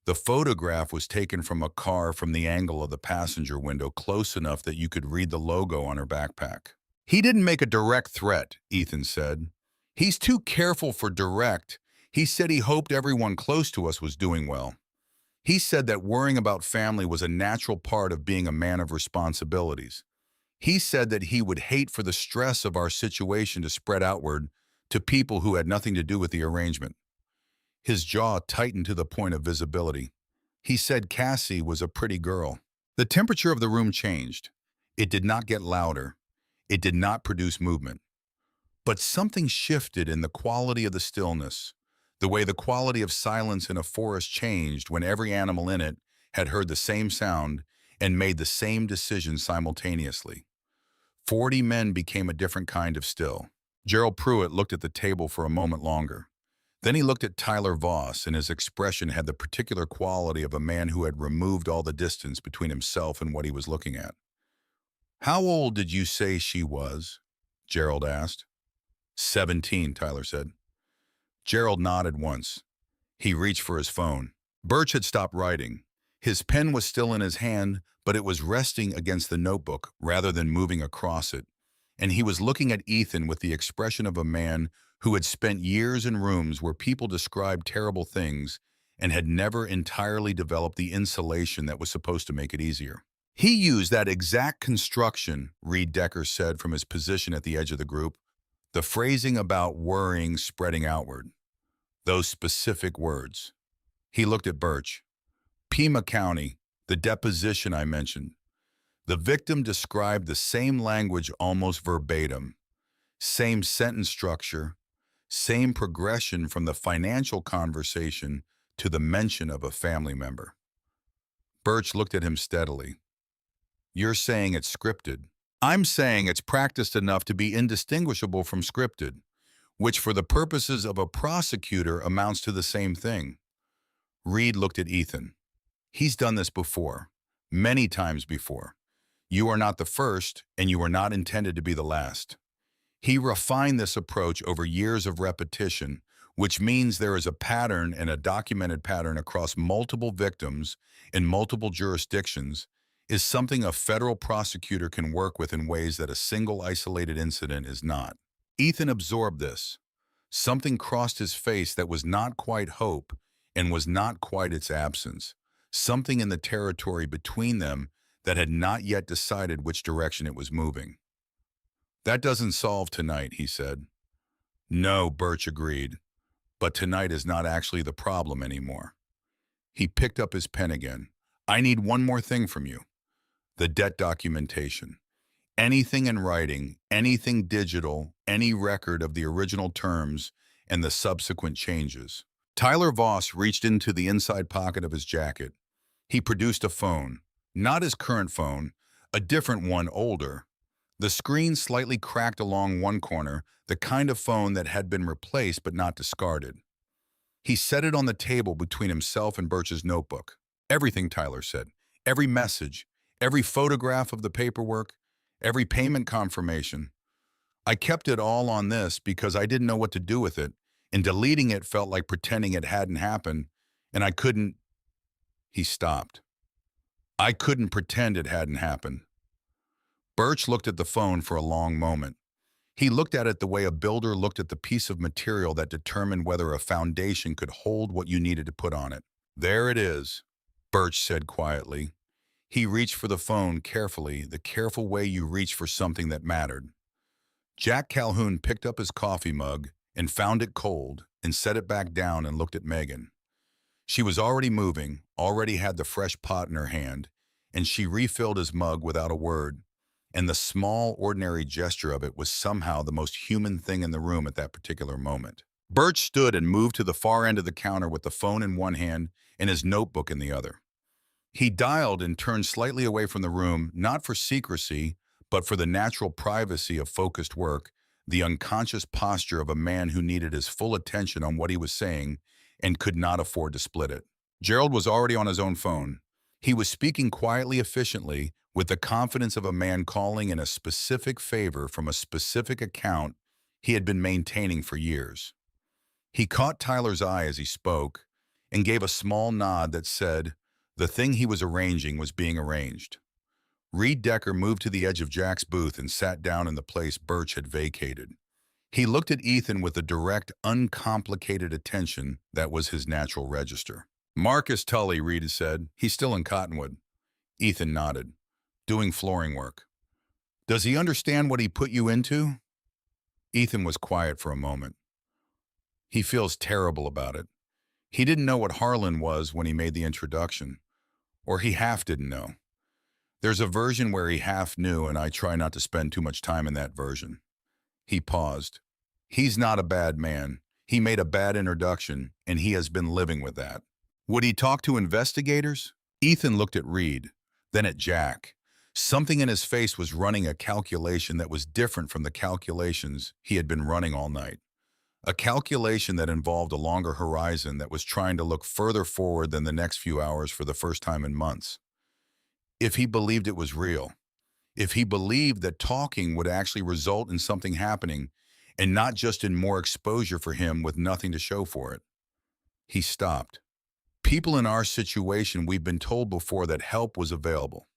The photograph was taken from a car from the angle of the passenger window, close enough that you could read the logo on her backpack. He didn't make a direct threat, Ethan said. He's too careful for direct. He said he hoped everyone close to us was doing well. He said that worrying about family was a natural part of being a man of responsibilities. He said that he would hate for the stress of our situation to spread outward to people who had nothing to do with the arrangement. His jaw tightened to the point of visibility. He said Cassie was a pretty girl. The temperature of the room changed. It did not get louder. It did not produce movement. But something shifted in the quality of the stillness, the way the quality of silence in a forest changed when every animal in it had heard the same sound and made the same decision simultaneously. 40 men became a different kind of still. Gerald Pruitt looked at the table for a moment longer. Then he looked at Tyler Voss, and his expression had the particular quality of a man who had removed all the distance between himself and what he was looking at. "How old did you say she was?" Gerald asked. 17, Tyler said. Gerald nodded once. He reached for his phone. Birch had stopped writing. His pen was still in his hand, but it was resting against the notebook rather than moving across it, and he was looking at Ethan with the expression of a man who had spent years in rooms where people described terrible things and had never entirely developed the insulation that was supposed to make it easier. "He used that exact construction," Reed Decker said from his position at the edge of the group. "The phrasing about worrying spreading outward. Those specific words." He looked at Birch. "Pima County, the deposition I mentioned. The victim described the same language almost verbatim, same sentence structure, same progression from the financial conversation to the mention of a family member." Birch looked at him steadily. "You're saying it's scripted. I'm saying it's practiced enough to be indistinguishable from scripted, which for the purposes of a prosecutor amounts to the same thing." Reed looked at Ethan. "He's done this before, many times before. You are not the first, and you are not intended to be the last. He refined this approach over years of repetition, which means there is a pattern, and a documented pattern across multiple victims in multiple jurisdictions is something a federal prosecutor can work with in ways that a single isolated incident is not." Ethan absorbed this. Something crossed his face that was not quite hope and was not quite its absence. Something in the territory between them that had not yet decided which direction it was moving. "That doesn't solve tonight," he said. "No," Birch agreed, "but tonight is not actually the problem anymore." He picked up his pen again. "I need one more thing from you. The debt documentation. Anything in writing, anything digital, any record of the original terms and the subsequent changes." Tyler Voss reached into the inside pocket of his jacket. He produced a phone, not his current phone, a different one, older. The screen slightly cracked along one corner, the kind of phone that had been replaced but not discarded. He set it on the table between himself and Birch's notebook. "Everything," Tyler said. "Every message, every photograph of the paperwork, every payment confirmation. I kept it all on this because I didn't know what to do with it, and deleting it felt like pretending it hadn't happened, and I couldn't—" He stopped. "I couldn't pretend it hadn't happened." Birch looked at the phone for a long moment. He looked at it the way a builder looked at the piece of material that determined whether a foundation could hold what you needed to put on it. "There it is," Birch said quietly. He reached for the phone carefully, the careful way you reach for something that mattered. Jack Calhoun picked up his coffee mug and found it cold and set it back down and looked at Megan. She was already moving, already had the fresh pot in her hand, and she refilled his mug without a word. And the small, ordinary gesture of it was somehow the most human thing in the room at that particular moment. Birch stood and moved to the far end of the counter with the phone in one hand and his notebook in the other. He dialed and turned slightly away from the room, not for secrecy, but for the natural privacy of focused work, the unconscious posture of a man who needed his full attention on what he was saying and could not afford to split it. Gerald was already on his own phone. He was speaking quietly, efficiently, with the confidence of a man calling in a specific favor from a specific account he had been maintaining for years. He caught Tyler's eye as he spoke and gave a small nod that said the thing he was arranging was being arranged. Reed Decker moved to the edge of Jack's booth and sat down in the place Birch had vacated. He looked at Ethan with the direct, uncomplicated attention that was his natural register. Marcus Tully, Reed said. He's still in Cottonwood. Ethan nodded. Doing flooring work. Does he understand what he put you into? Ethan was quiet for a moment. He feels terrible about it. He didn't know what Harlan was when he made the introduction. Or he half didn't know. There's a version where he half knew, and I try not to spend too much time in that version. He paused. He's not a bad man. He made a bad introduction, and he has been living with that. Would he talk to investigators? Ethan looked at Reed, then at Jack. Something in his face was running a calculation that was different from the calculations he had been running all night. A calculation that involved a longer horizon that was trying to look further forward than the next few hours for the first time in months. If he believed it was real, if he believed that talking would actually result in something happening and not just in more exposure for him with nothing to show for it. He stopped. People in our situation, we've been told before that help was available,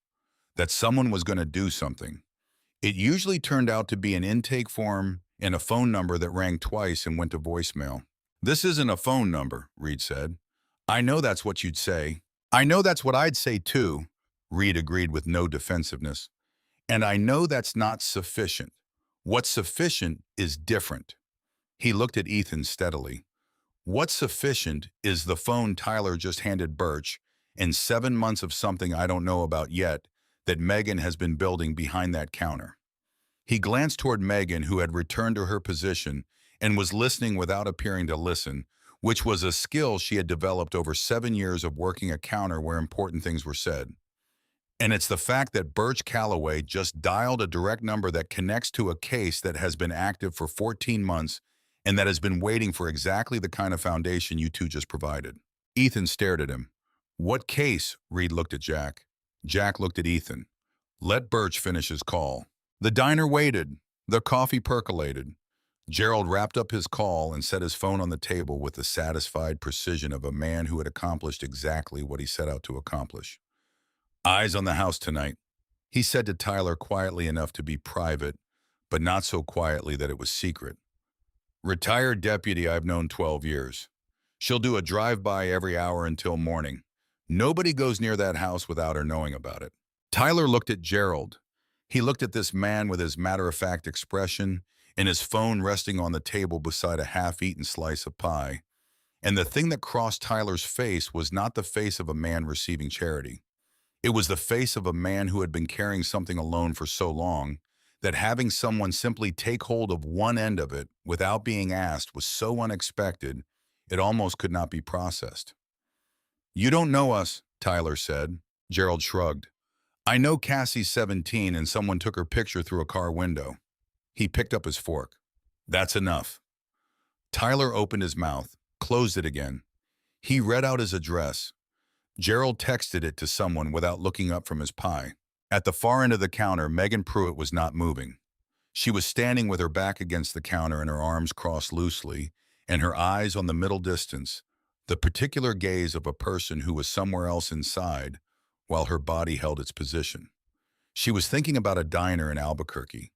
that someone was going to do something. It usually turned out to be an intake form and a phone number that rang twice and went to voicemail. This isn't a phone number, Reed said. I know that's what you'd say. I know that's what I'd say too, Reed agreed with no defensiveness. And I know that's not sufficient. What's sufficient is different. He looked at Ethan steadily. What's sufficient is the phone Tyler just handed Birch and 7 months of something I don't know about yet that Megan has been building behind that counter. He glanced toward Megan, who had returned to her position and was listening without appearing to listen, which was a skill she had developed over 7 years of working a counter where important things were said. And it's the fact that Birch Calloway just dialed a direct number that connects to a case that has been active for 14 months and that has been waiting for exactly the kind of foundation you two just provided. Ethan stared at him. What case? Reed looked at Jack. Jack looked at Ethan. Let Birch finish his call. The diner waited. The coffee percolated. Gerald wrapped up his call and set his phone on the table with the satisfied precision of a man who had accomplished exactly what he set out to accomplish. Eyes on the house tonight, he said to Tyler quietly enough to be private, but not so quietly that it was secret. Retired deputy I've known 12 years. She'll do a drive-by every hour until morning. Nobody goes near that house without her knowing about it. Tyler looked at Gerald. He looked at this man with his matter-of-fact expression and his phone resting on the table beside a half-eaten slice of pie. And the thing that crossed Tyler's face was not the face of a man receiving charity. It was the face of a man who had been carrying something alone for so long that having someone simply take hold of one end of it without being asked was so unexpected, it almost could not be processed. You don't know us, Tyler said. Gerald shrugged. I know Cassie's 17 and someone took her picture through a car window. He picked up his fork. That's enough. Tyler opened his mouth, closed it again. He read out his address. Gerald texted it to someone without looking up from his pie. At the far end of the counter, Megan Pruitt was not moving. She was standing with her back against the counter and her arms crossed loosely, and her eyes on the middle distance, the particular gaze of a person who was somewhere else inside, while her body held its position. She was thinking about a diner in Albuquerque.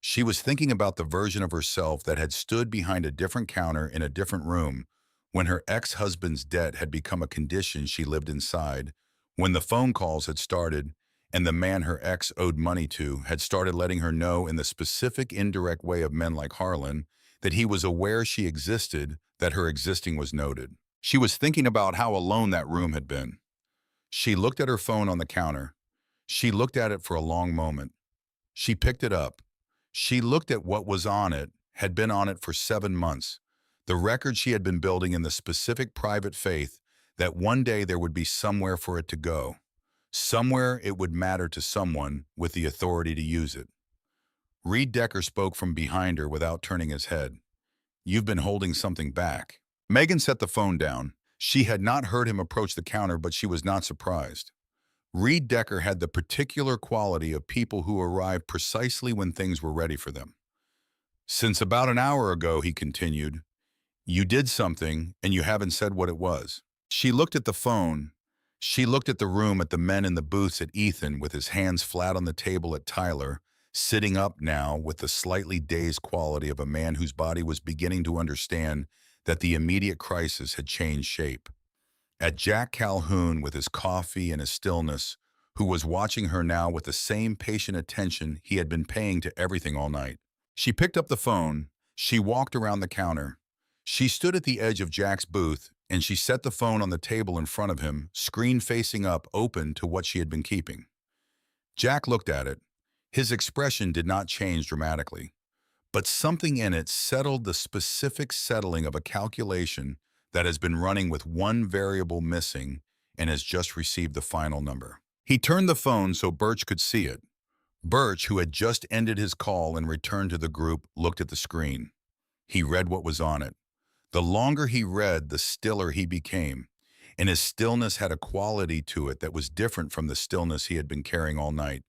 She was thinking about the version of herself that had stood behind a different counter in a different room when her ex-husband's debt had become a condition she lived inside, when the phone calls had started, and the man her ex owed money to had started letting her know in the specific indirect way of men like Harlan that he was aware she existed, that her existing was noted. She was thinking about how alone that room had been. She looked at her phone on the counter. She looked at it for a long moment. She picked it up. She looked at what was on it, had been on it for 7 months. The record she had been building in the specific private faith that one day there would be somewhere for it to go. Somewhere it would matter to someone with the authority to use it. Reed Decker spoke from behind her without turning his head. "You've been holding something back." Megan set the phone down. She had not heard him approach the counter, but she was not surprised. Reed Decker had the particular quality of people who arrived precisely when things were ready for them. "Since about an hour ago," he continued, "you did something and you haven't said what it was." She looked at the phone. She looked at the room, at the men in the booths, at Ethan with his hands flat on the table, at Tyler, sitting up now with the slightly dazed quality of a man whose body was beginning to understand that the immediate crisis had changed shape. At Jack Calhoun with his coffee and his stillness, who was watching her now with the same patient attention he had been paying to everything all night. She picked up the phone. She walked around the counter. She stood at the edge of Jack's booth, and she set the phone on the table in front of him, screen facing up, open to what she had been keeping. Jack looked at it. His expression did not change dramatically, but something in it settled, the specific settling of a calculation that has been running with one variable missing and has just received the final number. He turned the phone so Birch could see it. Birch, who had just ended his call and returned to the group, looked at the screen. He read what was on it. The longer he read, the stiller he became, and his stillness had a quality to it that was different from the stillness he had been carrying all night.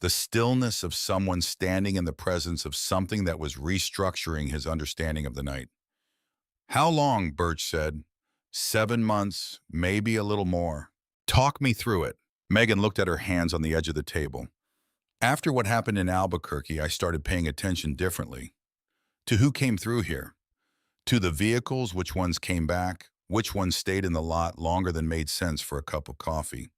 The stillness of someone standing in the presence of something that was restructuring his understanding of the night. "How long?" Birch said. 7 months, maybe a little more." "Talk me through it." Megan looked at her hands on the edge of the table. "After what happened in Albuquerque, I started paying attention differently. To who came through here. To the vehicles, which ones came back, which ones stayed in the lot longer than made sense for a cup of coffee.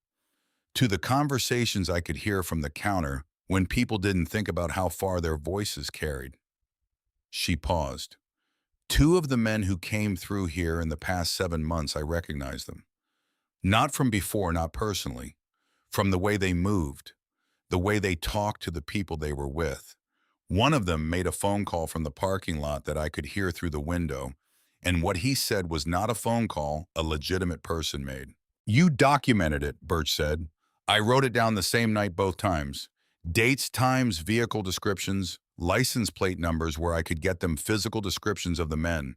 To the conversations I could hear from the counter when people didn't think about how far their voices carried." She paused. "Two of the men who came through here in the past 7 months, I recognized them. Not from before, not personally. From the way they moved, the way they talked to the people they were with. One of them made a phone call from the parking lot that I could hear through the window, and what he said was not a phone call a legitimate person made." "You documented it," Birch said. "I wrote it down the same night both times. Dates, times, vehicle descriptions, license plate numbers where I could get them physical descriptions of the men.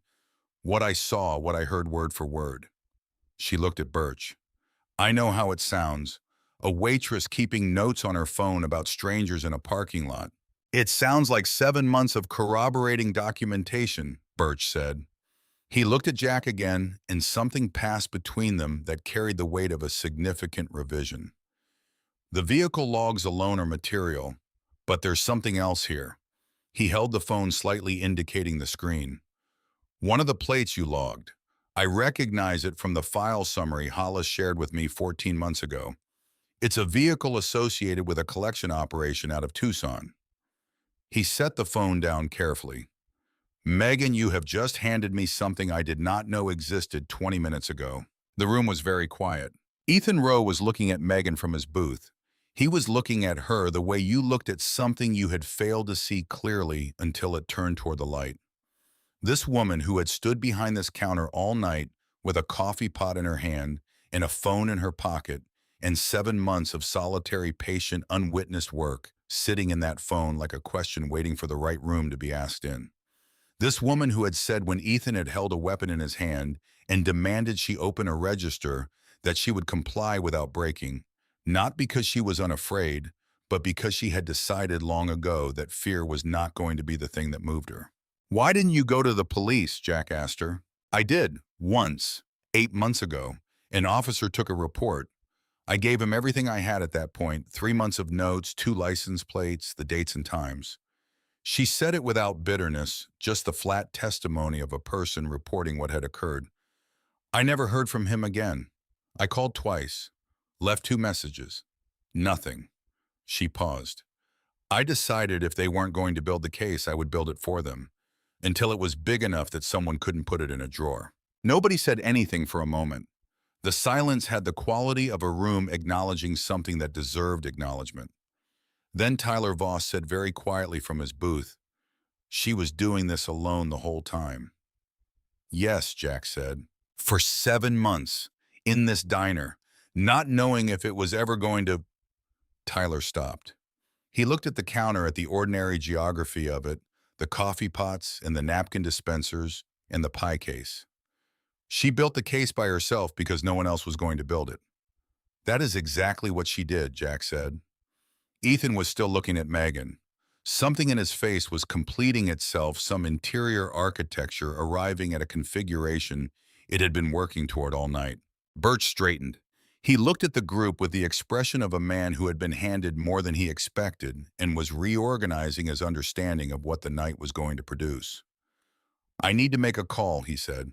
What I saw, what I heard word for word." She looked at Birch. "I know how it sounds. A waitress keeping notes on her phone about strangers in a parking lot." "It sounds like 7 months of corroborating documentation," Birch said. He looked at Jack again, and something passed between them that carried the weight of a significant revision. "The vehicle logs alone are material, but there's something else here." He held the phone slightly, indicating the screen. "One of the plates you logged. I recognize it from the file summary Hollis shared with me 14 months ago. It's a vehicle associated with a collection operation out of Tucson." He set the phone down carefully. "Megan, you have just handed me something I did not know existed 20 minutes ago." The room was very quiet. Ethan Rowe was looking at Megan from his booth. He was looking at her the way you looked at something you had failed to see clearly until it turned toward the light. This woman who had stood behind this counter all night with a coffee pot in her hand and a phone in her pocket, and 7 months of solitary, patient, unwitnessed work sitting in that phone like a question waiting for the right room to be asked in. This woman who had said when Ethan had held a weapon in his hand and demanded she open a register that she would comply without breaking, not because she was unafraid, but because she had decided long ago that fear was not going to be the thing that moved her. "Why didn't you go to the police?" Jack asked her. "I did, once, 8 months ago. An officer took a report. I gave him everything I had at that point, 3 months of notes, 2 license plates, the dates and times." She said it without bitterness, just the flat testimony of a person reporting what had occurred. "I never heard from him again. I called twice, left 2 messages. Nothing." She paused. I decided if they weren't going to build the case, I would build it for them, until it was big enough that someone couldn't put it in a drawer. Nobody said anything for a moment. The silence had the quality of a room acknowledging something that deserved acknowledgement. Then Tyler Voss said very quietly from his booth, "She was doing this alone the whole time." "Yes," Jack said. "For 7 months, in this diner, not knowing if it was ever going to—" Tyler stopped. He looked at the counter, at the ordinary geography of it, the coffee pots and the napkin dispensers and the pie case. She built the case by herself because no one else was going to build it. "That is exactly what she did," Jack said. Ethan was still looking at Megan. Something in his face was completing itself, some interior architecture arriving at a configuration it had been working toward all night. Birch straightened. He looked at the group with the expression of a man who had been handed more than he expected and was reorganizing his understanding of what the night was going to produce. "I need to make a call," he said.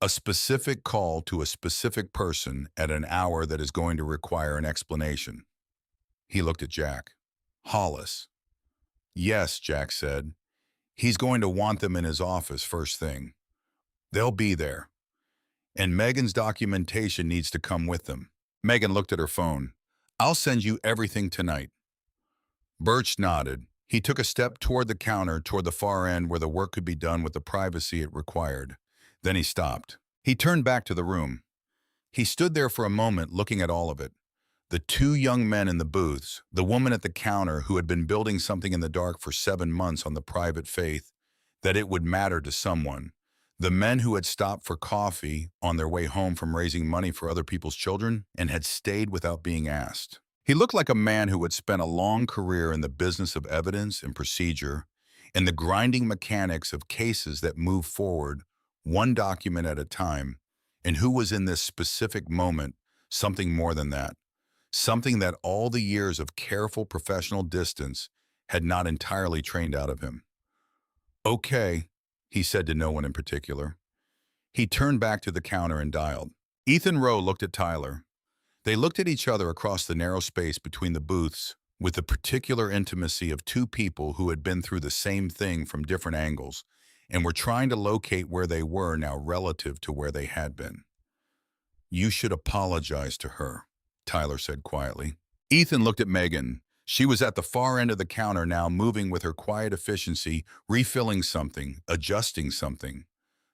"A specific call to a specific person at an hour that is going to require an explanation." He looked at Jack. "Hollis." "Yes," Jack said. "He's going to want them in his office first thing. They'll be there. And Megan's documentation needs to come with them." Megan looked at her phone. "I'll send you everything tonight." Birch nodded. He took a step toward the counter, toward the far end where the work could be done with the privacy it required. Then he stopped. He turned back to the room. He stood there for a moment looking at all of it. The two young men in the booths, the woman at the counter who had been building something in the dark for 7 months on the private faith that it would matter to someone, the men who had stopped for coffee on their way home from raising money for other people's children and had stayed without being asked. He looked like a man who had spent a long career in the business of evidence and procedure and the grinding mechanics of cases that move forward one document at a time, and who was in this specific moment something more than that. Something that all the years of careful professional distance had not entirely trained out of him. "Okay," he said to no one in particular. He turned back to the counter and dialed. Ethan Rowe looked at Tyler. They looked at each other across the narrow space between the booths with the particular intimacy of two people who had been through the same thing from different angles and were trying to locate where they were now relative to where they had been. "You should apologize to her," Tyler said quietly. Ethan looked at Megan. She was at the far end of the counter now, moving with her quiet efficiency, refilling something, adjusting something.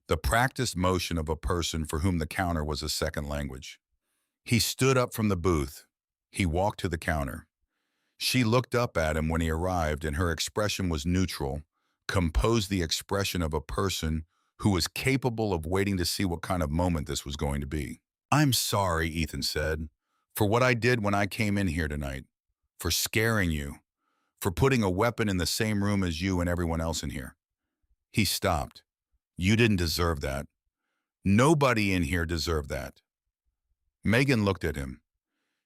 The practiced motion of a person for whom the counter was a second language. He stood up from the booth. He walked to the counter. She looked up at him when he arrived, and her expression was neutral, composed, the expression of a person who was capable of waiting to see what kind of moment this was going to be. "I'm sorry," Ethan said, "for what I did when I came in here tonight, for scaring you, for putting a weapon in the same room as you and everyone else in here." He stopped. "You didn't deserve that. Nobody in here deserved that." Megan looked at him.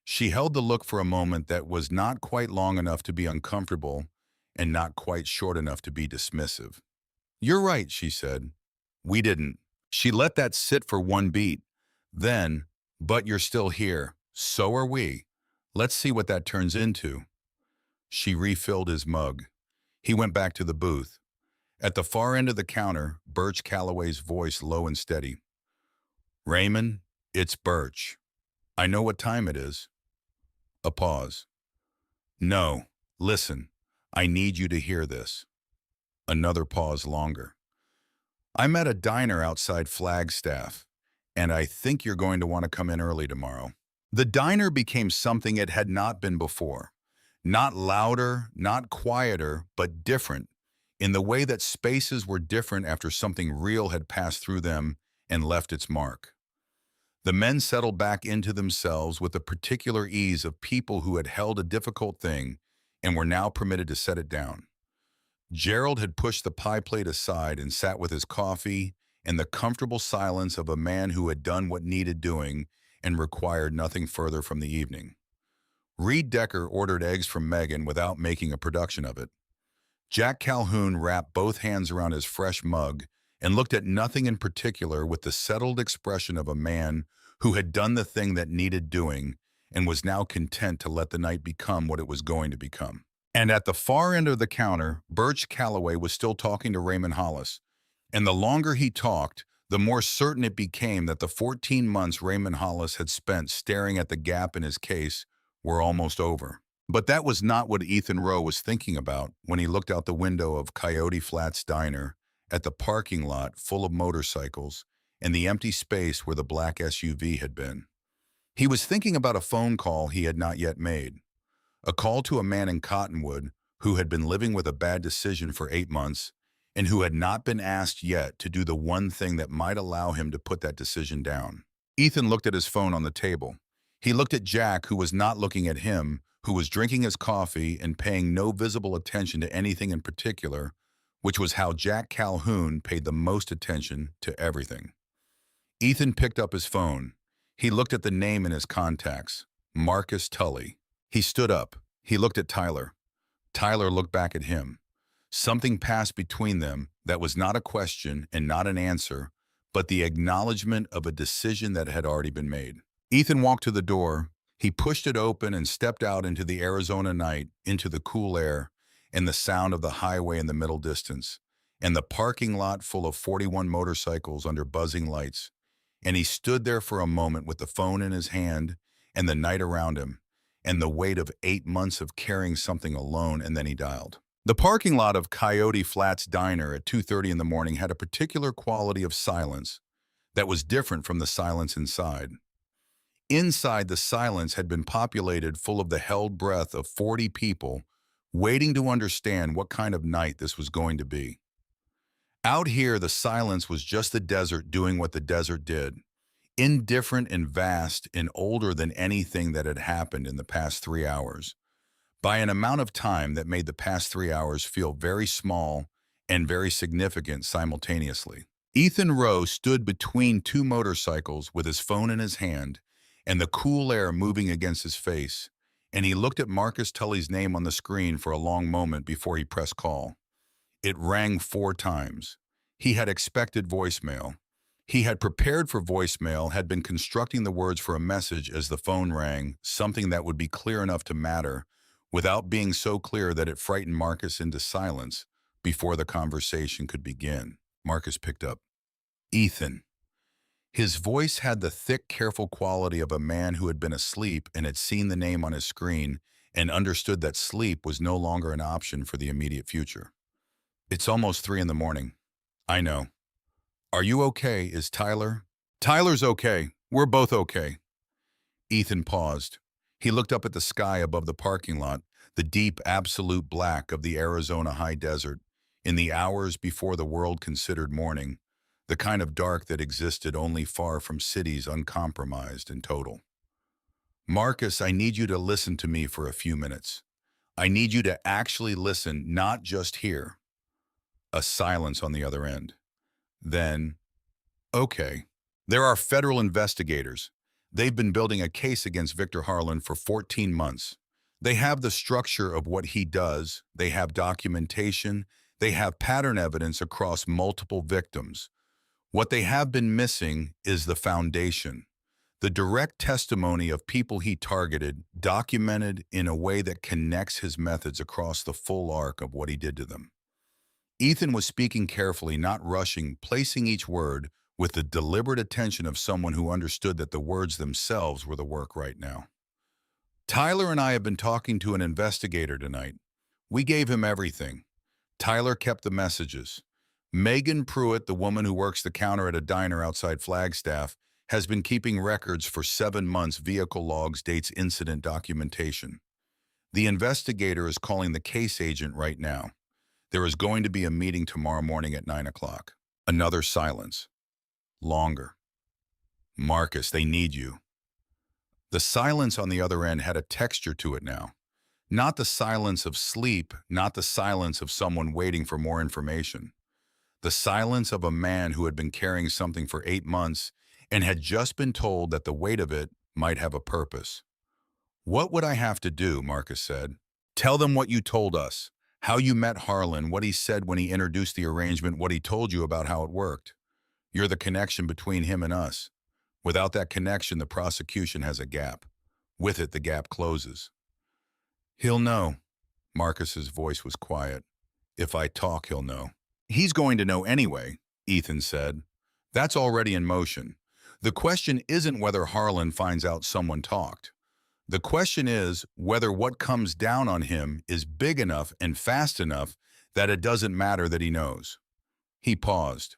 She held the look for a moment that was not quite long enough to be uncomfortable and not quite short enough to be dismissive. "You're right," she said. "We didn't." She let that sit for one beat. Then, "But you're still here. So are we. Let's see what that turns into." She refilled his mug. He went back to the booth. At the far end of the counter, Birch Calloway's voice low and steady. "Raymond, it's Birch. I know what time it is." A pause. "No, listen, I need you to hear this." Another pause longer. "I'm at a diner outside Flagstaff, and I think you're going to want to come in early tomorrow." The diner became something it had not been before. Not louder, not quieter, but different, in the way that spaces were different after something real had passed through them and left its mark. The men settled back into themselves with the particular ease of people who had held a difficult thing and were now permitted to set it down. Gerald had pushed the pie plate aside and sat with his coffee and the comfortable silence of a man who had done what needed doing and required nothing further from the evening. Reed Decker ordered eggs from Megan without making a production of it. Jack Calhoun wrapped both hands around his fresh mug and looked at nothing in particular with the settled expression of a man who had done the thing that needed doing and was now content to let the night become what it was going to become. And at the far end of the counter, Birch Calloway was still talking to Raymond Hollis. And the longer he talked, the more certain it became that the 14 months Raymond Hollis had spent staring at the gap in his case were almost over. But that was not what Ethan Rowe was thinking about when he looked out the window of Coyote Flats Diner at the parking lot full of motorcycles and the empty space where the black SUV had been. He was thinking about a phone call he had not yet made, a call to a man in Cottonwood who had been living with a bad decision for 8 months and who had not been asked yet to do the one thing that might allow him to put that decision down. Ethan looked at his phone on the table. He looked at Jack, who was not looking at him, who was drinking his coffee and paying no visible attention to anything in particular, which was how Jack Calhoun paid the most attention to everything. Ethan picked up his phone. He looked at the name in his contacts, Marcus Tully. He stood up. He looked at Tyler. Tyler looked back at him. Something passed between them that was not a question and not an answer, but the acknowledgement of a decision that had already been made. Ethan walked to the door. He pushed it open and stepped out into the Arizona night, into the cool air, and the sound of the highway in the middle distance, and the parking lot full of 41 motorcycles under buzzing lights. And he stood there for a moment with the phone in his hand and the night around him, and the weight of 8 months of carrying something alone, and then he dialed. The parking lot of Coyote Flats Diner at 2:30 in the morning had a particular quality of silence that was different from the silence inside. Inside, the silence had been populated full of the held breath of 40 people waiting to understand what kind of night this was going to be. Out here, the silence was just the desert doing what the desert did, indifferent and vast and older than anything that had happened in the past 3 hours, by an amount of time that made the past 3 hours feel very small and very significant simultaneously. Ethan Rowe stood between two motorcycles with his phone in his hand and the cool air moving against his face, and he looked at Marcus Tully's name on the screen for a long moment before he pressed call. It rang 4 times. He had expected voicemail. He had prepared for voicemail, had been constructing the words for a message as the phone rang, something that would be clear enough to matter, without being so clear that it frightened Marcus into silence before the conversation could begin. Marcus picked up. Ethan. His voice had the thick, careful quality of a man who had been asleep and had seen the name on his screen and understood that sleep was no longer an option for the immediate future. It's almost 3 in the morning. I know. Are you okay? Is Tyler? Tyler's okay. We're both okay. Ethan paused. He looked up at the sky above the parking lot, the deep, absolute black of the Arizona high desert, in the hours before the world considered morning, the kind of dark that existed only far from cities uncompromised and total. Marcus, I need you to listen to me for a few minutes. I need you to actually listen, not just hear. A silence on the other end. Then, okay. There are federal investigators. They've been building a case against Victor Harlan for 14 months. They have the structure of what he does. They have documentation. They have pattern evidence across multiple victims. What they have been missing is the foundation, the direct testimony of people he targeted, documented in a way that connects his methods across the full arc of what he did to them. Ethan was speaking carefully, not rushing, placing each word with the deliberate attention of someone who understood that the words themselves were the work right now. Tyler and I have been talking to an investigator tonight. We gave him everything. Tyler kept the messages. Megan Pruitt, the woman who works the counter at a diner outside Flagstaff, has been keeping records for 7 months, vehicle logs, dates, incident documentation. The investigator is calling the case agent right now. There is going to be a meeting tomorrow morning at 9 o'clock. Another silence. Longer. Marcus, they need you. The silence on the other end had a texture to it now. Not the silence of sleep, not the silence of someone waiting for more information. The silence of a man who had been carrying something for 8 months and had just been told that the weight of it might have a purpose. What would I have to do? Marcus said. Tell them what you told us, how you met Harlan, what he said when he introduced the arrangement, what he told you about how it worked. You're the connection between him and us. Without that connection, the prosecution has a gap. With it, the gap closes. He'll know. Marcus's voice was quiet. If I talk, he'll know. He's going to know anyway, Ethan said. That's already in motion. The question isn't whether Harlan finds out someone talked. The question is whether what comes down on him is big enough and fast enough that it doesn't matter that he knows. He paused.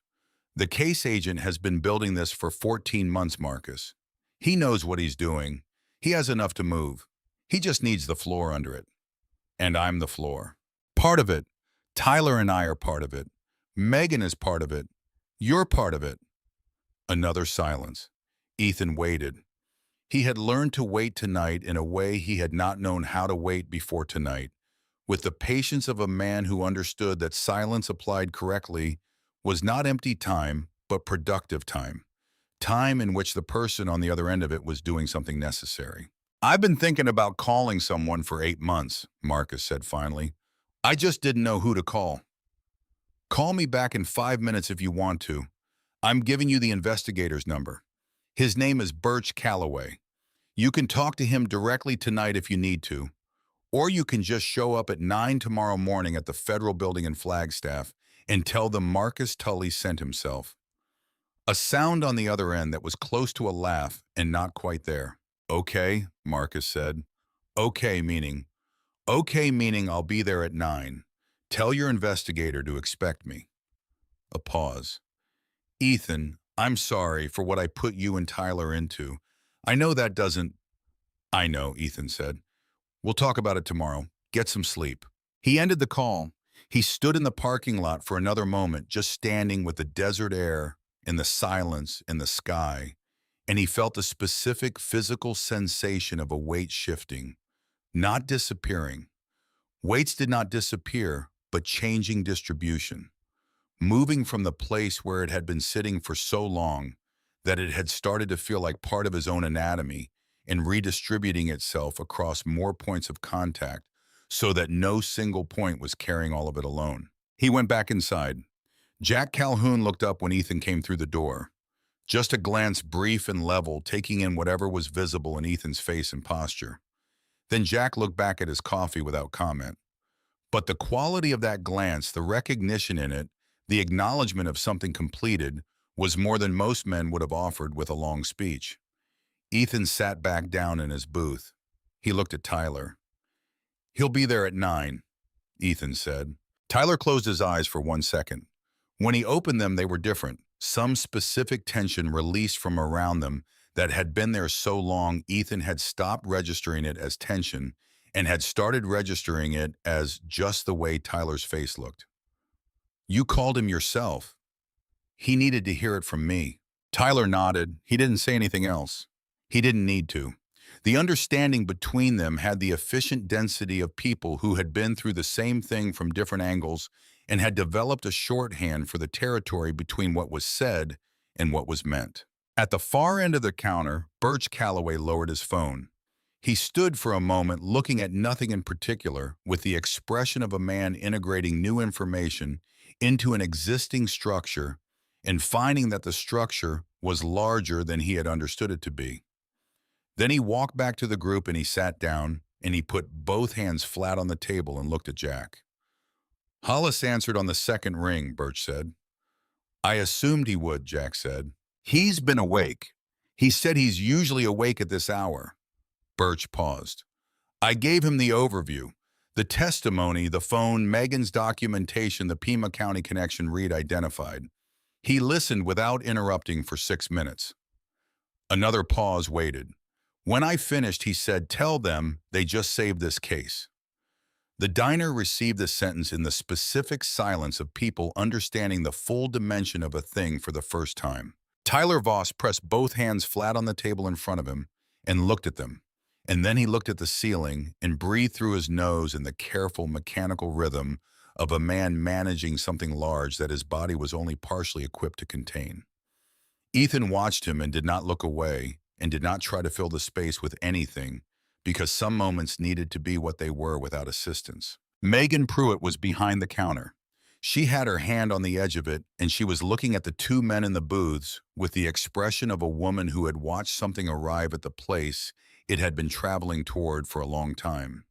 The case agent has been building this for 14 months, Marcus. He knows what he's doing. He has enough to move. He just needs the floor under it. And I'm the floor. Part of it. Tyler and I are part of it. Megan is part of it. You're part of it. Another silence. Ethan waited. He had learned to wait tonight in a way he had not known how to wait before tonight, with the patience of a man who understood that silence applied correctly was not empty time, but productive time. Time in which the person on the other end of it was doing something necessary. I've been thinking about calling someone for 8 months, Marcus said finally. I just didn't know who to call. Call me back in 5 minutes if you want to. I'm giving you the investigator's number. His name is Birch Calloway. You can talk to him directly tonight if you need to, or you can just show up at 9 tomorrow morning at the Federal Building in Flagstaff and tell them Marcus Tully sent himself. A sound on the other end that was close to a laugh and not quite there. Okay, Marcus said. Okay meaning I'll be there at 9. Tell your investigator to expect me. A pause. Ethan, I'm sorry for what I put you and Tyler into. I know that doesn't... I know, Ethan said. We'll talk about it tomorrow. Get some sleep. He ended the call. He stood in the parking lot for another moment, just standing with the desert air, in the silence, in the sky, and he felt a specific physical sensation of a weight shifting, not disappearing. Weights did not disappear, but changing distribution, moving from the place where it had been sitting for so long that it had started to feel like part of his own anatomy and redistributing itself across more points of contact so that no single point was carrying all of it alone. He went back inside. Jack Calhoun looked up when Ethan came through the door. Just a glance brief and level, taking in whatever was visible in Ethan's face and posture. Then Jack looked back at his coffee without comment. But the quality of that glance, the recognition in it, the acknowledgement of something completed, was more than most men would have offered with a long speech. Ethan sat back down in his booth. He looked at Tyler. He'll be there at 9, Ethan said. Tyler closed his eyes for 1 second. When he opened them, they were different. Some specific tension released from around them that had been there so long Ethan had stopped registering it as tension and had started registering it as just the way Tyler's face looked. You called him yourself. He needed to hear it from me. Tyler nodded. He didn't say anything else. He didn't need to. The understanding between them had the efficient density of people who had been through the same thing from different angles and had developed a shorthand for the territory between what was said and what was meant. At the far end of the counter, Birch Calloway lowered his phone. He stood for a moment looking at nothing in particular, with the expression of a man integrating new information into an existing structure and finding that the structure was larger than he had understood it to be. Then he walked back to the group and he sat down and he put both hands flat on the table and looked at Jack. Hollis answered on the second ring, Birch said. I assumed he would, Jack said. He's been awake. He said he's usually awake at this hour. Birch paused. I gave him the overview. The testimony, the phone, Megan's documentation, the Pima County connection Reed identified. He listened without interrupting for 6 minutes. Another pause waited. When I finished, he said, tell them they just saved this case. The diner received the sentence in the specific silence of people understanding the full dimension of a thing for the first time. Tyler Voss pressed both hands flat on the table in front of him and looked at them. And then he looked at the ceiling and breathed through his nose in the careful mechanical rhythm of a man managing something large that his body was only partially equipped to contain. Ethan watched him and did not look away and did not try to fill the space with anything, because some moments needed to be what they were without assistance. Megan Pruitt was behind the counter. She had her hand on the edge of it, and she was looking at the two men in the booths with the expression of a woman who had watched something arrive at the place it had been traveling toward for a long time.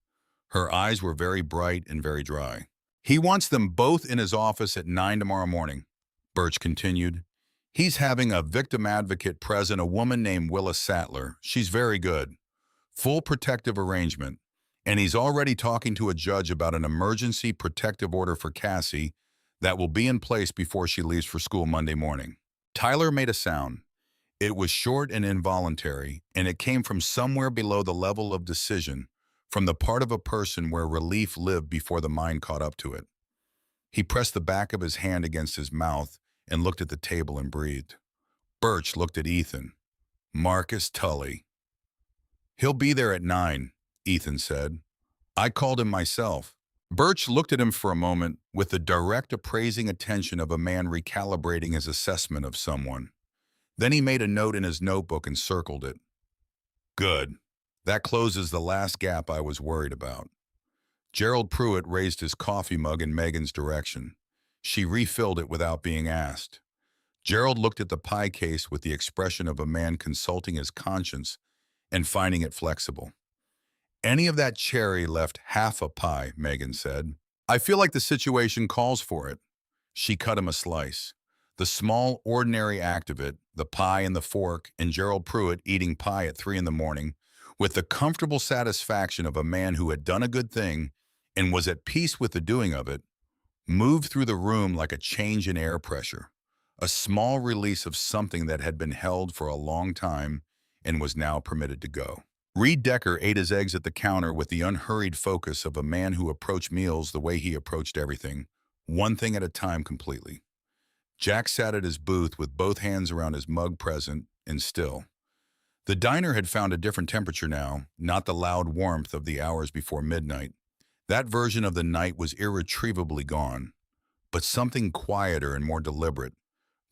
Her eyes were very bright and very dry. He wants them both in his office at 9 tomorrow morning, Birch continued. He's having a victim advocate present, a woman named Willa Sattler. She's very good. Full protective arrangement. And he's already talking to a judge about an emergency protective order for Cassie that will be in place before she leaves for school Monday morning. Tyler made a sound. It was short and involuntary, and it came from somewhere below the level of decision, from the part of a person where relief lived before the mind caught up to it. He pressed the back of his hand against his mouth and looked at the table and breathed. Birch looked at Ethan. Marcus Tully. He'll be there at 9, Ethan said. I called him myself. Birch looked at him for a moment with the direct appraising attention of a man recalibrating his assessment of someone. Then he made a note in his notebook and circled it. Good. That closes the last gap I was worried about. Gerald Pruitt raised his coffee mug in Megan's direction. She refilled it without being asked. Gerald looked at the pie case with the expression of a man consulting his conscience and finding it flexible. Any of that cherry left half a pie, Megan said. I feel like the situation calls for it. She cut him a slice. The small, ordinary act of it, the pie and the fork, and Gerald Pruitt eating pie at 3 in the morning, with the comfortable satisfaction of a man who had done a good thing and was at peace with the doing of it, moved through the room like a change in air pressure, a small release of something that had been held for a long time and was now permitted to go. Reed Decker ate his eggs at the counter with the unhurried focus of a man who approached meals the way he approached everything, one thing at a time completely. Jack sat at his booth with both hands around his mug present and still. The diner had found a different temperature now, not the loud warmth of the hours before midnight. That version of the night was irretrievably gone, but something quieter and more deliberate,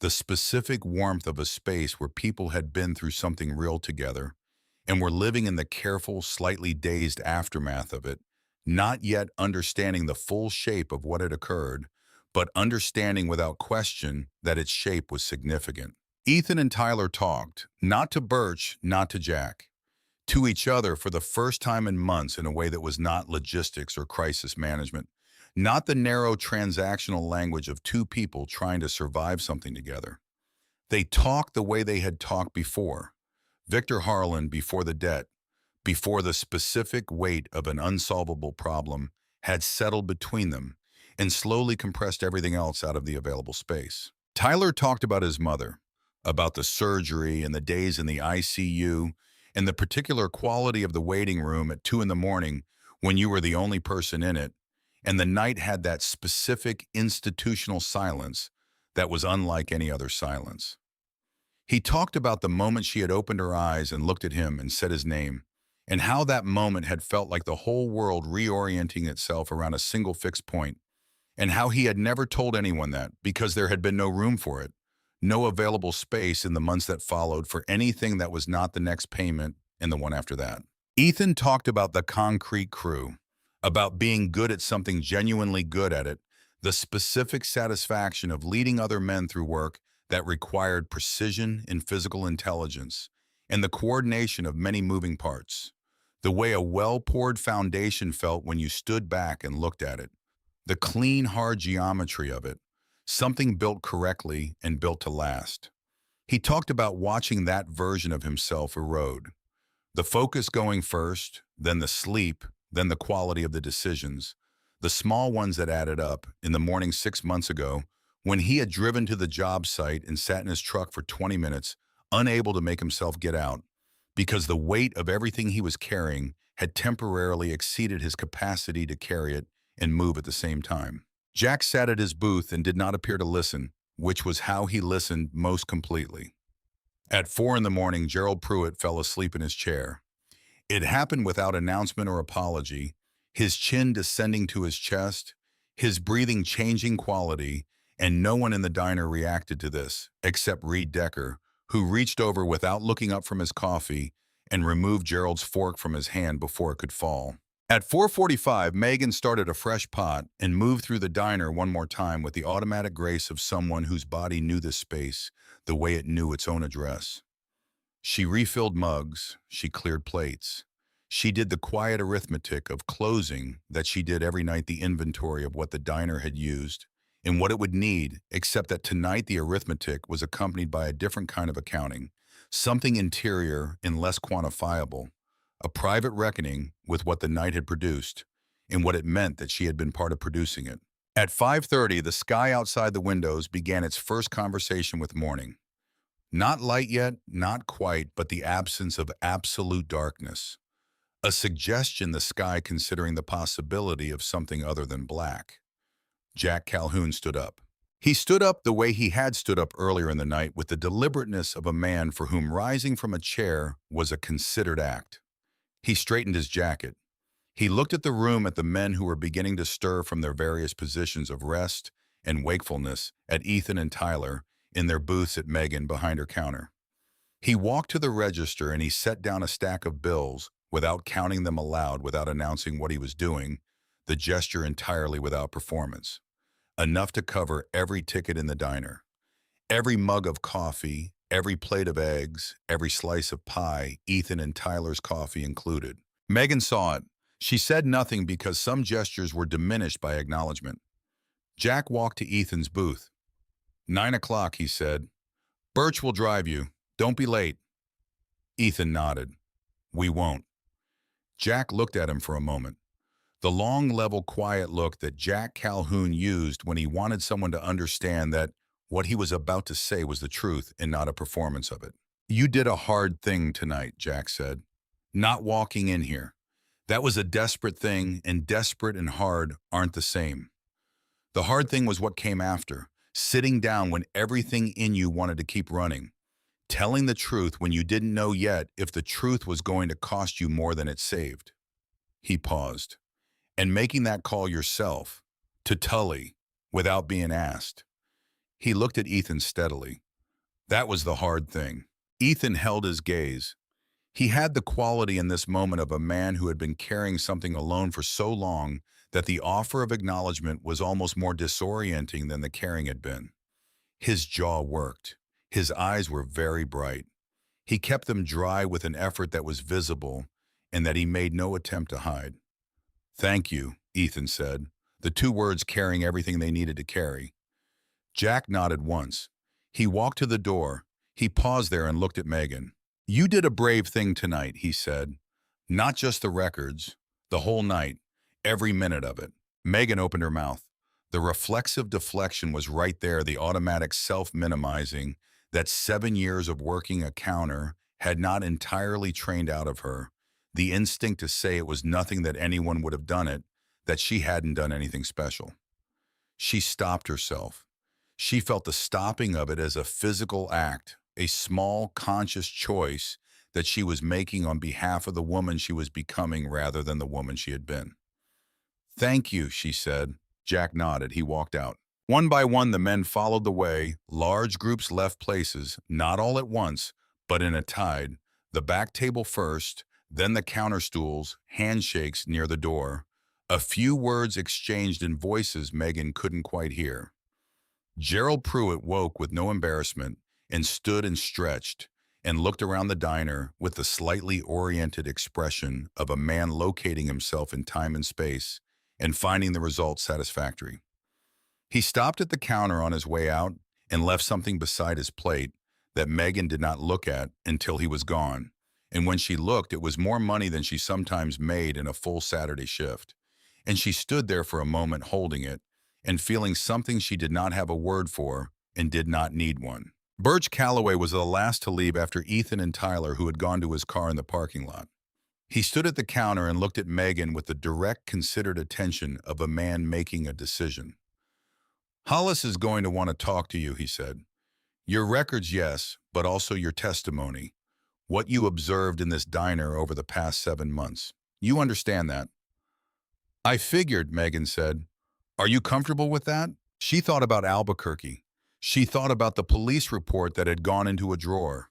the specific warmth of a space where people had been through something real together and were living in the careful, slightly dazed aftermath of it, not yet understanding the full shape of what had occurred, but understanding without question that its shape was significant. Ethan and Tyler talked, not to Birch, not to Jack, to each other for the first time in months in a way that was not logistics or crisis management, not the narrow transactional language of two people trying to survive something together. They talked the way they had talked before. Victor Harlan before the debt, before the specific weight of an unsolvable problem had settled between them and slowly compressed everything else out of the available space. Tyler talked about his mother, about the surgery and the days in the ICU, and the particular quality of the waiting room at 2 in the morning when you were the only person in it, and the night had that specific institutional silence that was unlike any other silence. He talked about the moment she had opened her eyes and looked at him and said his name, and how that moment had felt like the whole world reorienting itself around a single fixed point, and how he had never told anyone that because there had been no room for it, no available space in the months that followed for anything that was not the next payment and the one after that. Ethan talked about the concrete crew, about being good at something, genuinely good at it, the specific satisfaction of leading other men through work that required precision and physical intelligence, and the coordination of many moving parts, the way a well-poured foundation felt when you stood back and looked at it, the clean, hard geometry of it, something built correctly and built to last. He talked about watching that version of himself erode, the focus going first, then the sleep, then the quality of the decisions, the small ones that added up in the morning 6 months ago when he had driven to the job site and sat in his truck for 20 minutes, unable to make himself get out, because the weight of everything he was carrying had temporarily exceeded his capacity to carry it and move at the same time. Jack sat at his booth and did not appear to listen, which was how he listened most completely. At 4 in the morning, Gerald Pruitt fell asleep in his chair. It happened without announcement or apology, his chin descending to his chest, his breathing changing quality, and no one in the diner reacted to this, except Reed Decker, who reached over without looking up from his coffee and removed Gerald's fork from his hand before it could fall. At 4:45, Megan started a fresh pot and moved through the diner one more time with the automatic grace of someone whose body knew this space the way it knew its own address. She refilled mugs, she cleared plates. She did the quiet arithmetic of closing that she did every night, the inventory of what the diner had used and what it would need, except that tonight the arithmetic was accompanied by a different kind of accounting, something interior and less quantifiable, a private reckoning with what the night had produced and what it meant that she had been part of producing it. At 5:30, the sky outside the windows began its first conversation with morning. Not light yet, not quite, but the absence of absolute darkness. A suggestion the sky considering the possibility of something other than black. Jack Calhoun stood up. He stood up the way he had stood up earlier in the night, with the deliberateness of a man for whom rising from a chair was a considered act. He straightened his jacket. He looked at the room, at the men who were beginning to stir from their various positions of rest and wakefulness, at Ethan and Tyler in their booths, at Megan behind her counter. He walked to the register and he set down a stack of bills without counting them aloud, without announcing what he was doing, the gesture entirely without performance. Enough to cover every ticket in the diner, every mug of coffee, every plate of eggs, every slice of pie, Ethan and Tyler's coffee included. Megan saw it. She said nothing because some gestures were diminished by acknowledgement. Jack walked to Ethan's booth. 9 o'clock, he said. Birch will drive you. Don't be late. Ethan nodded. We won't. Jack looked at him for a moment. The long, level, quiet look that Jack Calhoun used when he wanted someone to understand that what he was about to say was the truth and not a performance of it. You did a hard thing tonight, Jack said. Not walking in here. That was a desperate thing, and desperate and hard aren't the same. The hard thing was what came after, sitting down when everything in you wanted to keep running, telling the truth when you didn't know yet if the truth was going to cost you more than it saved. He paused. And making that call yourself, to Tully, without being asked. He looked at Ethan steadily. That was the hard thing. Ethan held his gaze. He had the quality in this moment of a man who had been carrying something alone for so long that the offer of acknowledgement was almost more disorienting than the caring had been. His jaw worked. His eyes were very bright. He kept them dry with an effort that was visible and that he made no attempt to hide. Thank you, Ethan said, the two words carrying everything they needed to carry. Jack nodded once. He walked to the door. He paused there and looked at Megan. You did a brave thing tonight, he said. Not just the records, the whole night, every minute of it. Megan opened her mouth. The reflexive deflection was right there, the automatic self-minimizing that 7 years of working a counter had not entirely trained out of her. The instinct to say it was nothing, that anyone would have done it, that she hadn't done anything special. She stopped herself. She felt the stopping of it as a physical act, a small, conscious choice that she was making on behalf of the woman she was becoming rather than the woman she had been. Thank you, she said. Jack nodded. He walked out. One by one, the men followed the way. Large groups left places, not all at once, but in a tide. The back table first, then the counter stools, handshakes near the door. A few words exchanged in voices Megan couldn't quite hear. Gerald Pruitt woke with no embarrassment and stood and stretched and looked around the diner with the slightly oriented expression of a man locating himself in time and space and finding the result satisfactory. He stopped at the counter on his way out and left something beside his plate that Megan did not look at until he was gone. And when she looked, it was more money than she sometimes made in a full Saturday shift. And she stood there for a moment holding it and feeling something she did not have a word for and did not need one. Birch Calloway was the last to leave after Ethan and Tyler, who had gone to his car in the parking lot. He stood at the counter and looked at Megan with the direct, considered attention of a man making a decision. Hollis is going to want to talk to you, he said. Your records, yes, but also your testimony. What you observed in this diner over the past 7 months. You understand that? I figured, Megan said. Are you comfortable with that? She thought about Albuquerque. She thought about the police report that had gone into a drawer.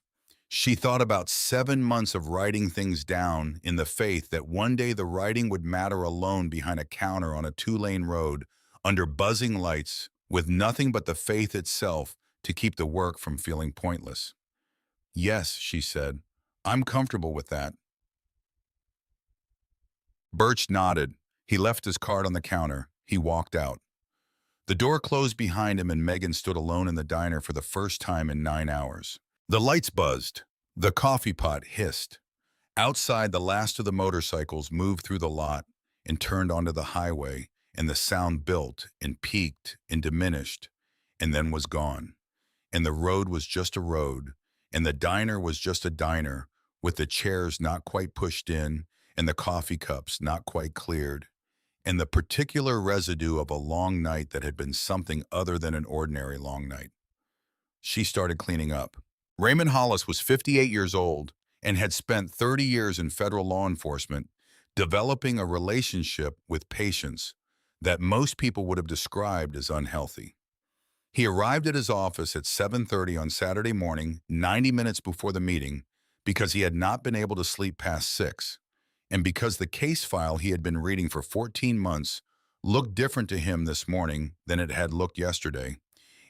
She thought about 7 months of writing things down in the faith that one day the writing would matter alone behind a counter on a 2-lane road under buzzing lights with nothing but the faith itself to keep the work from feeling pointless. Yes, she said. I'm comfortable with that. Birch nodded. He left his card on the counter. He walked out. The door closed behind him and Megan stood alone in the diner for the first time in 9 hours. The lights buzzed. The coffee pot hissed. Outside, the last of the motorcycles moved through the lot and turned onto the highway, and the sound built and peaked and diminished and then was gone. And the road was just a road, and the diner was just a diner, with the chairs not quite pushed in and the coffee cups not quite cleared, and the particular residue of a long night that had been something other than an ordinary long night. She started cleaning up. Raymond Hollis was 58 years old and had spent 30 years in federal law enforcement, developing a relationship with patients that most people would have described as unhealthy. He arrived at his office at 7:30 on Saturday morning, 90 minutes before the meeting, because he had not been able to sleep past 6, and because the case file he had been reading for 14 months looked different to him this morning than it had looked yesterday,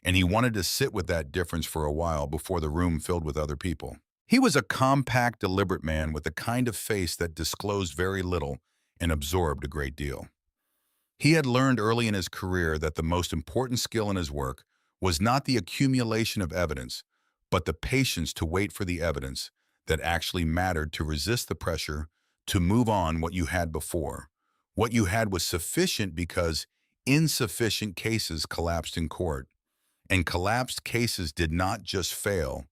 and he wanted to sit with that difference for a while before the room filled with other people. He was a compact, deliberate man with the kind of face that disclosed very little and absorbed a great deal. He had learned early in his career that the most important skill in his work was not the accumulation of evidence, but the patience to wait for the evidence that actually mattered to resist the pressure to move on what you had before. What you had was sufficient because insufficient cases collapsed in court. And collapsed cases did not just fail,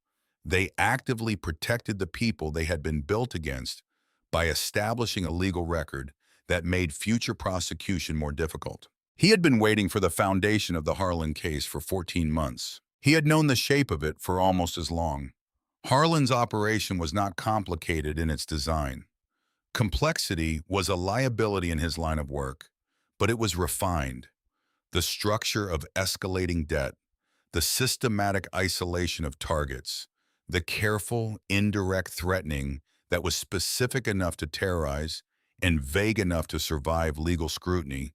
they actively protected the people they had been built against by establishing a legal record that made future prosecution more difficult. He had been waiting for the foundation of the Harlan case for 14 months. He had known the shape of it for almost as long. Harlan's operation was not complicated in its design. Complexity was a liability in his line of work, but it was refined. The structure of escalating debt, the systematic isolation of targets, the careful, indirect threatening that was specific enough to terrorize and vague enough to survive legal scrutiny.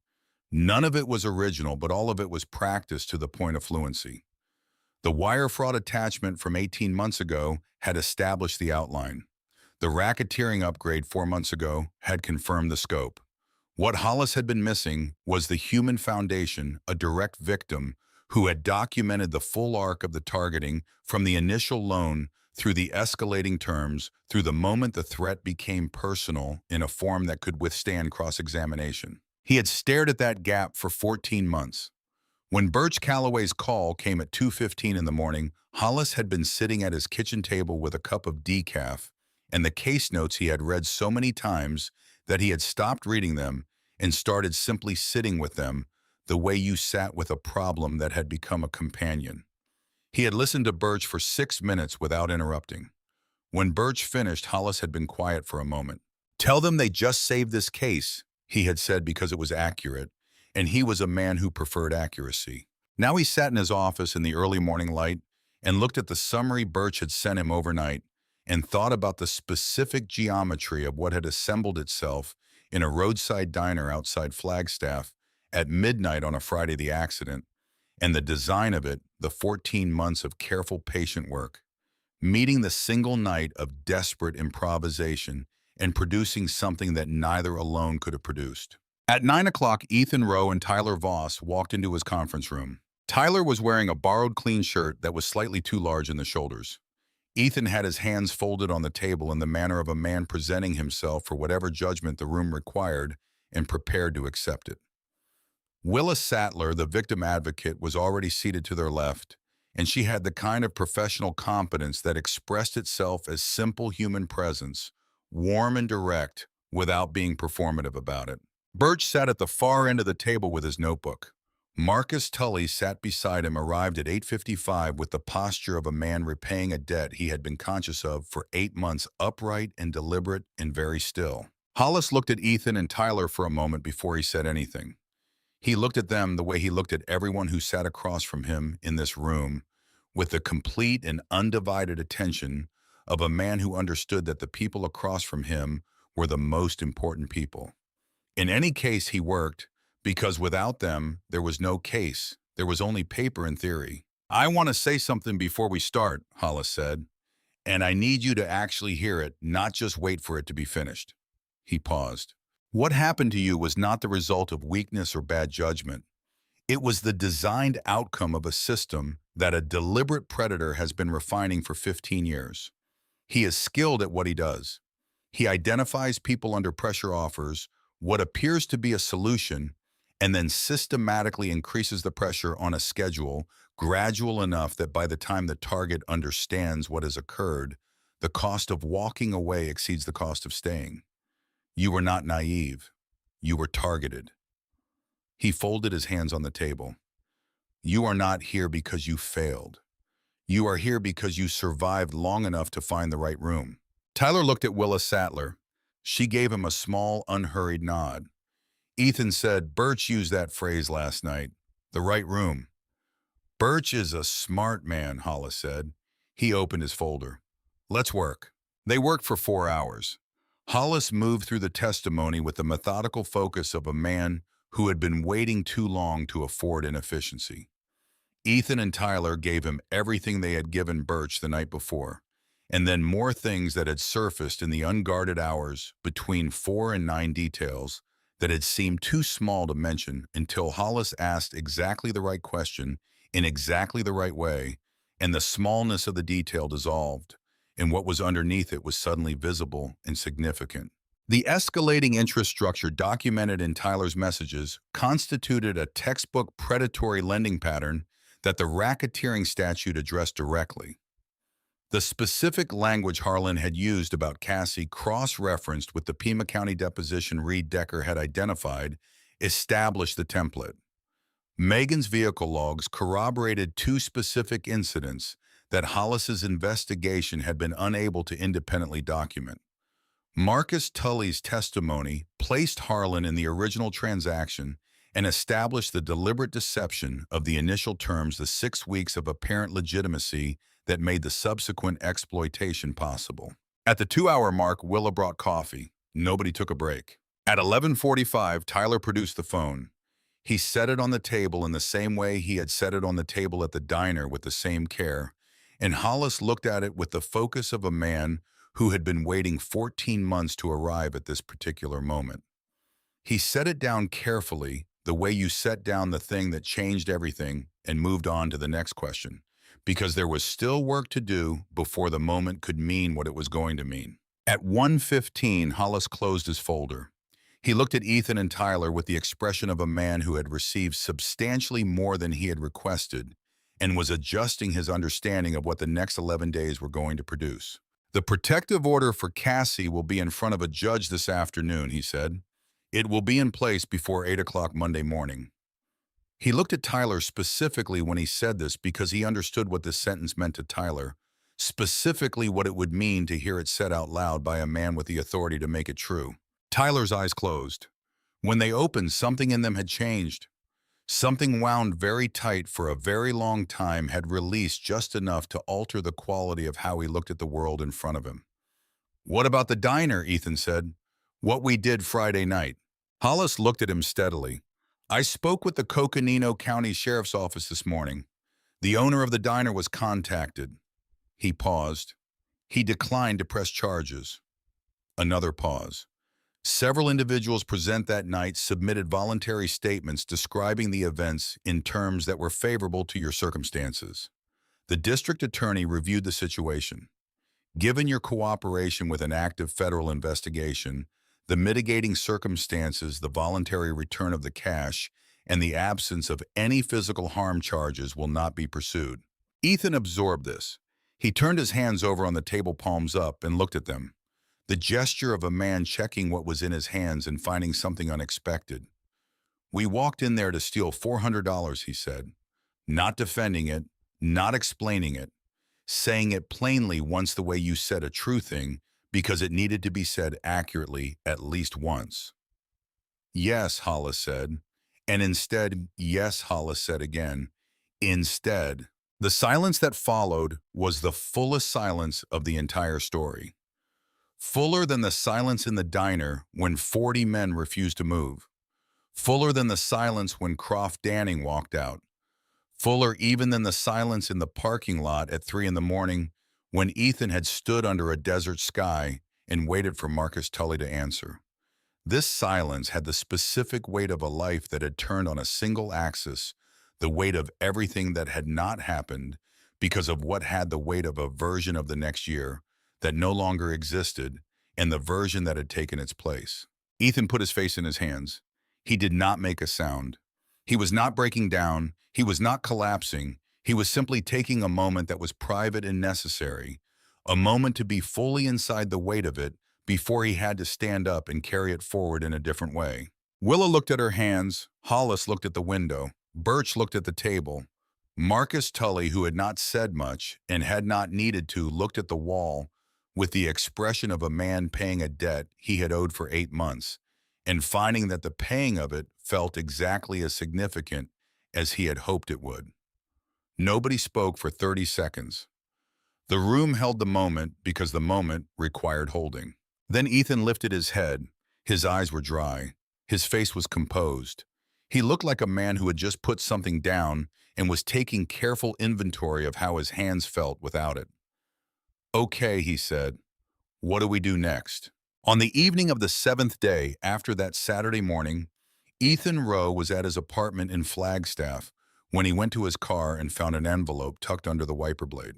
None of it was original, but all of it was practiced to the point of fluency. The wire fraud attachment from 18 months ago had established the outline. The racketeering upgrade 4 months ago had confirmed the scope. What Hollis had been missing was the human foundation, a direct victim who had documented the full arc of the targeting from the initial loan through the escalating terms, through the moment the threat became personal in a form that could withstand cross-examination. He had stared at that gap for 14 months. When Birch Calloway's call came at 2:15 in the morning, Hollis had been sitting at his kitchen table with a cup of decaf and the case notes he had read so many times that he had stopped reading them and started simply sitting with them the way you sat with a problem that had become a companion. He had listened to Birch for 6 minutes without interrupting. When Birch finished, Hollis had been quiet for a moment. "Tell them they just saved this case," he had said because it was accurate, and he was a man who preferred accuracy. Now he sat in his office in the early morning light and looked at the summary Birch had sent him overnight and thought about the specific geometry of what had assembled itself in a roadside diner outside Flagstaff at midnight on a Friday of the accident, and the design of it, the 14 months of careful patient work, meeting the single night of desperate improvisation and producing something that neither alone could have produced. At 9 o'clock, Ethan Rowe and Tyler Voss walked into his conference room. Tyler was wearing a borrowed clean shirt that was slightly too large in the shoulders. Ethan had his hands folded on the table in the manner of a man presenting himself for whatever judgment the room required and prepared to accept it. Willa Sattler, the victim advocate, was already seated to their left, and she had the kind of professional competence that expressed itself as simple human presence, warm and direct, without being performative about it. Birch sat at the far end of the table with his notebook. Marcus Tully sat beside him, arrived at 8:55 with the posture of a man repaying a debt he had been conscious of for 8 months, upright and deliberate and very still. Hollis looked at Ethan and Tyler for a moment before he said anything. He looked at them the way he looked at everyone who sat across from him in this room, with the complete and undivided attention of a man who understood that the people across from him were the most important people. In any case, he worked, because without them, there was no case. There was only paper and theory. "I want to say something before we start," Hollis said, And I need you to actually hear it, not just wait for it to be finished." He paused. "What happened to you was not the result of weakness or bad judgment. It was the designed outcome of a system that a deliberate predator has been refining for 15 years. He is skilled at what he does. He identifies people under pressure, offers what appears to be a solution, and then systematically increases the pressure on a schedule gradual enough that by the time the target understands what has occurred, the cost of walking away exceeds the cost of staying. You were not naive. You were targeted." He folded his hands on the table. "You are not here because you failed. You are here because you survived long enough to find the right room." Tyler looked at Willa Sattler. She gave him a small, unhurried nod. Ethan said, "Birch used that phrase last night. The right room." "Birch is a smart man," Hollis said. He opened his folder. "Let's work." They worked for 4 hours. Hollis moved through the testimony with the methodical focus of a man who had been waiting too long to afford inefficiency. Ethan and Tyler gave him everything they had given Birch the night before, and then more things that had surfaced in the unguarded hours between 4 and 9, details that had seemed too small to mention until Hollis asked exactly the right question in exactly the right way, and the smallness of the detail dissolved, and what was underneath it was suddenly visible and significant. The escalating interest structure documented in Tyler's messages constituted a textbook predatory lending pattern that the racketeering statute addressed directly. The specific language Harlan had used about Cassie, cross-referenced with the Pima County deposition Reed Decker had identified, established the template. Megan's vehicle logs corroborated 2 specific incidents that Hollis's investigation had been unable to independently document. Marcus Tully's testimony placed Harlan in the original transaction and established the deliberate deception of the initial terms, the 6 weeks of apparent legitimacy that made the subsequent exploitation possible. At the 2-hour mark, Willa brought coffee. Nobody took a break. At 11:45, Tyler produced the phone. He set it on the table in the same way he had set it on the table at the diner, with the same care, and Hollis looked at it with the focus of a man who had been waiting 14 months to arrive at this particular moment. He set it down carefully, the way you set down the thing that changed everything, and moved on to the next question, because there was still work to do before the moment could mean what it was going to mean. At 1:15, Hollis closed his folder. He looked at Ethan and Tyler with the expression of a man who had received substantially more than he had requested and was adjusting his understanding of what the next 11 days were going to produce. "The protective order for Cassie will be in front of a judge this afternoon," he said. "It will be in place before 8 o'clock Monday morning." He looked at Tyler specifically when he said this, because he understood what this sentence meant to Tyler, specifically what it would mean to hear it said out loud by a man with the authority to make it true. Tyler's eyes closed. When they opened, something in them had changed. Something wound very tight for a very long time had released just enough to alter the quality of how he looked at the world in front of him. "What about the diner?" Ethan said. "What we did Friday night." Hollis looked at him steadily. "I spoke with the Coconino County Sheriff's Office this morning. The owner of the diner was contacted." He paused. "He declined to press charges." Another pause. "Several individuals present that night submitted voluntary statements describing the events in terms that were favorable to your circumstances. The district attorney reviewed the situation. Given your cooperation with an active federal investigation, the mitigating circumstances, the voluntary return of the cash, and the absence of any physical harm charges will not be pursued." Ethan absorbed this. He turned his hands over on the table, palms up, and looked at them. The gesture of a man checking what was in his hands and finding something unexpected. "We walked in there to steal $400, he said. Not defending it, not explaining it, saying it plainly once the way you said a true thing, because it needed to be said accurately at least once." "Yes," Hollis said. And instead, "Yes," Hollis said again. "Instead." The silence that followed was the fullest silence of the entire story. Fuller than the silence in the diner when 40 men refused to move. Fuller than the silence when Croft Danning walked out. Fuller even than the silence in the parking lot at 3 in the morning when Ethan had stood under a desert sky and waited for Marcus Tully to answer. This silence had the specific weight of a life that had turned on a single axis, the weight of everything that had not happened because of what had the weight of a version of the next year that no longer existed and the version that had taken its place. Ethan put his face in his hands. He did not make a sound. He was not breaking down. He was not collapsing. He was simply taking a moment that was private and necessary, a moment to be fully inside the weight of it before he had to stand up and carry it forward in a different way. Willa looked at her hands. Hollis looked at the window. Birch looked at the table. Marcus Tully, who had not said much and had not needed to, looked at the wall with the expression of a man paying a debt he had owed for 8 months and finding that the paying of it felt exactly as significant as he had hoped it would. Nobody spoke for 30 seconds. The room held the moment because the moment required holding. Then Ethan lifted his head. His eyes were dry. His face was composed. He looked like a man who had just put something down and was taking careful inventory of how his hands felt without it. "Okay," he said. "What do we do next?" On the evening of the 7th day after that Saturday morning, Ethan Rowe was at his apartment in Flagstaff when he went to his car and found an envelope tucked under the wiper blade.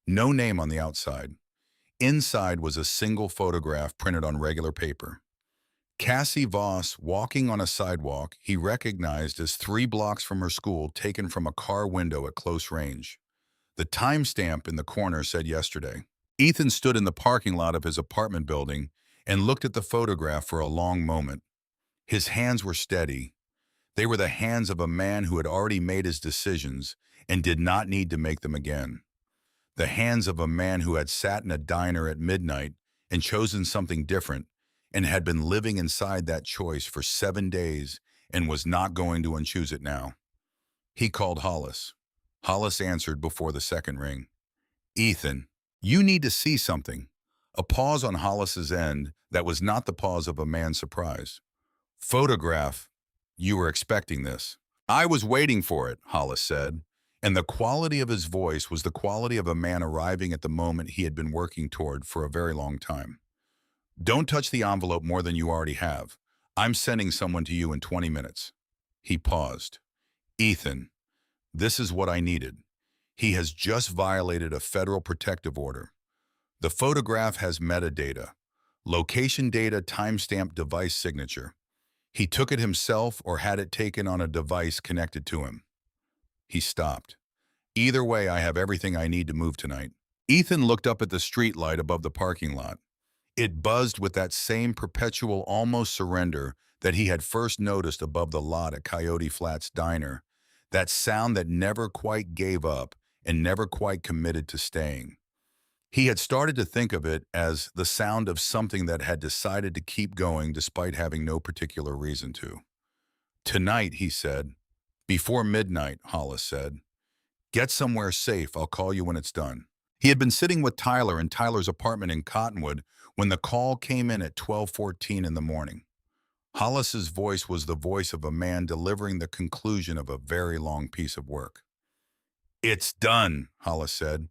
No name on the outside. Inside was a single photograph printed on regular paper. Cassie Voss walking on a sidewalk he recognized as 3 blocks from her school, taken from a car window at close range. The timestamp in the corner said yesterday. Ethan stood in the parking lot of his apartment building and looked at the photograph for a long moment. His hands were steady. They were the hands of a man who had already made his decisions and did not need to make them again. The hands of a man who had sat in a diner at midnight and chosen something different and had been living inside that choice for 7 days and was not going to unchoose it now. He called Hollis. Hollis answered before the second ring. "Ethan, you need to see something." A pause on Hollis's end that was not the pause of a man surprised. "Photograph. You were expecting this." "I was waiting for it," Hollis said, and the quality of his voice was the quality of a man arriving at the moment he had been working toward for a very long time. "Don't touch the envelope more than you already have. I'm sending someone to you in 20 minutes. He paused. "Ethan, this is what I needed. He has just violated a federal protective order. The photograph has metadata, location data, timestamp, device signature. He took it himself or had it taken on a device connected to him." He stopped. "Either way, I have everything I need to move tonight." Ethan looked up at the street light above the parking lot. It buzzed with that same perpetual almost surrender that he had first noticed above the lot at Coyote Flats Diner, that sound that never quite gave up and never quite committed to staying. He had started to think of it as the sound of something that had decided to keep going despite having no particular reason to. "Tonight," he said. "Before midnight," Hollis said. "Get somewhere safe. I'll call you when it's done." He had been sitting with Tyler in Tyler's apartment in Cottonwood when the call came in at 12:14 in the morning. Hollis's voice was the voice of a man delivering the conclusion of a very long piece of work. "It's done," Hollis said.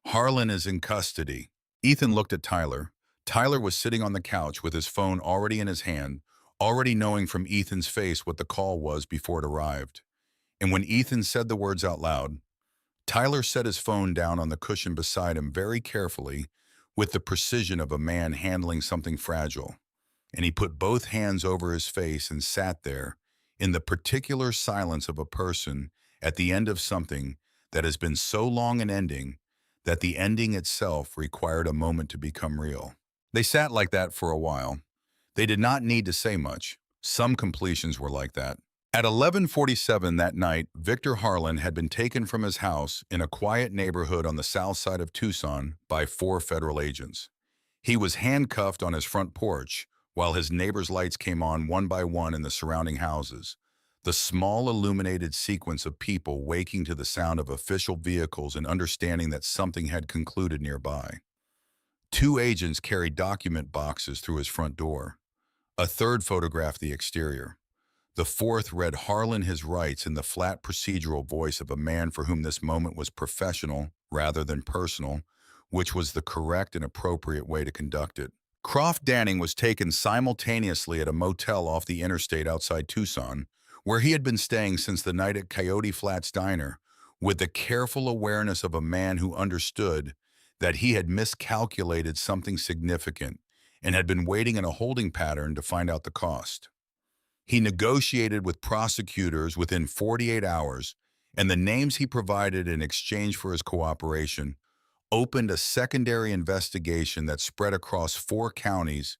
"Harlan is in custody." Ethan looked at Tyler. Tyler was sitting on the couch with his phone already in his hand, already knowing from Ethan's face what the call was before it arrived. And when Ethan said the words out loud, Tyler set his phone down on the cushion beside him very carefully, with the precision of a man handling something fragile. And he put both hands over his face and sat there, in the particular silence of a person at the end of something that has been so long an ending that the ending itself required a moment to become real. They sat like that for a while. They did not need to say much. Some completions were like that. At 11:47 that night, Victor Harlan had been taken from his house in a quiet neighborhood on the south side of Tucson by 4 federal agents. He was handcuffed on his front porch while his neighbors' lights came on one by one in the surrounding houses, the small illuminated sequence of people waking to the sound of official vehicles and understanding that something had concluded nearby. 2 agents carried document boxes through his front door. A third photographed the exterior. The fourth read Harlan his rights in the flat procedural voice of a man for whom this moment was professional rather than personal, which was the correct and appropriate way to conduct it. Croft Danning was taken simultaneously at a motel off the interstate outside Tucson, where he had been staying since the night at Coyote Flats Diner, with the careful awareness of a man who understood that he had miscalculated something significant and had been waiting in a holding pattern to find out the cost. He negotiated with prosecutors within 48 hours, and the names he provided in exchange for his cooperation opened a secondary investigation that spread across 4 counties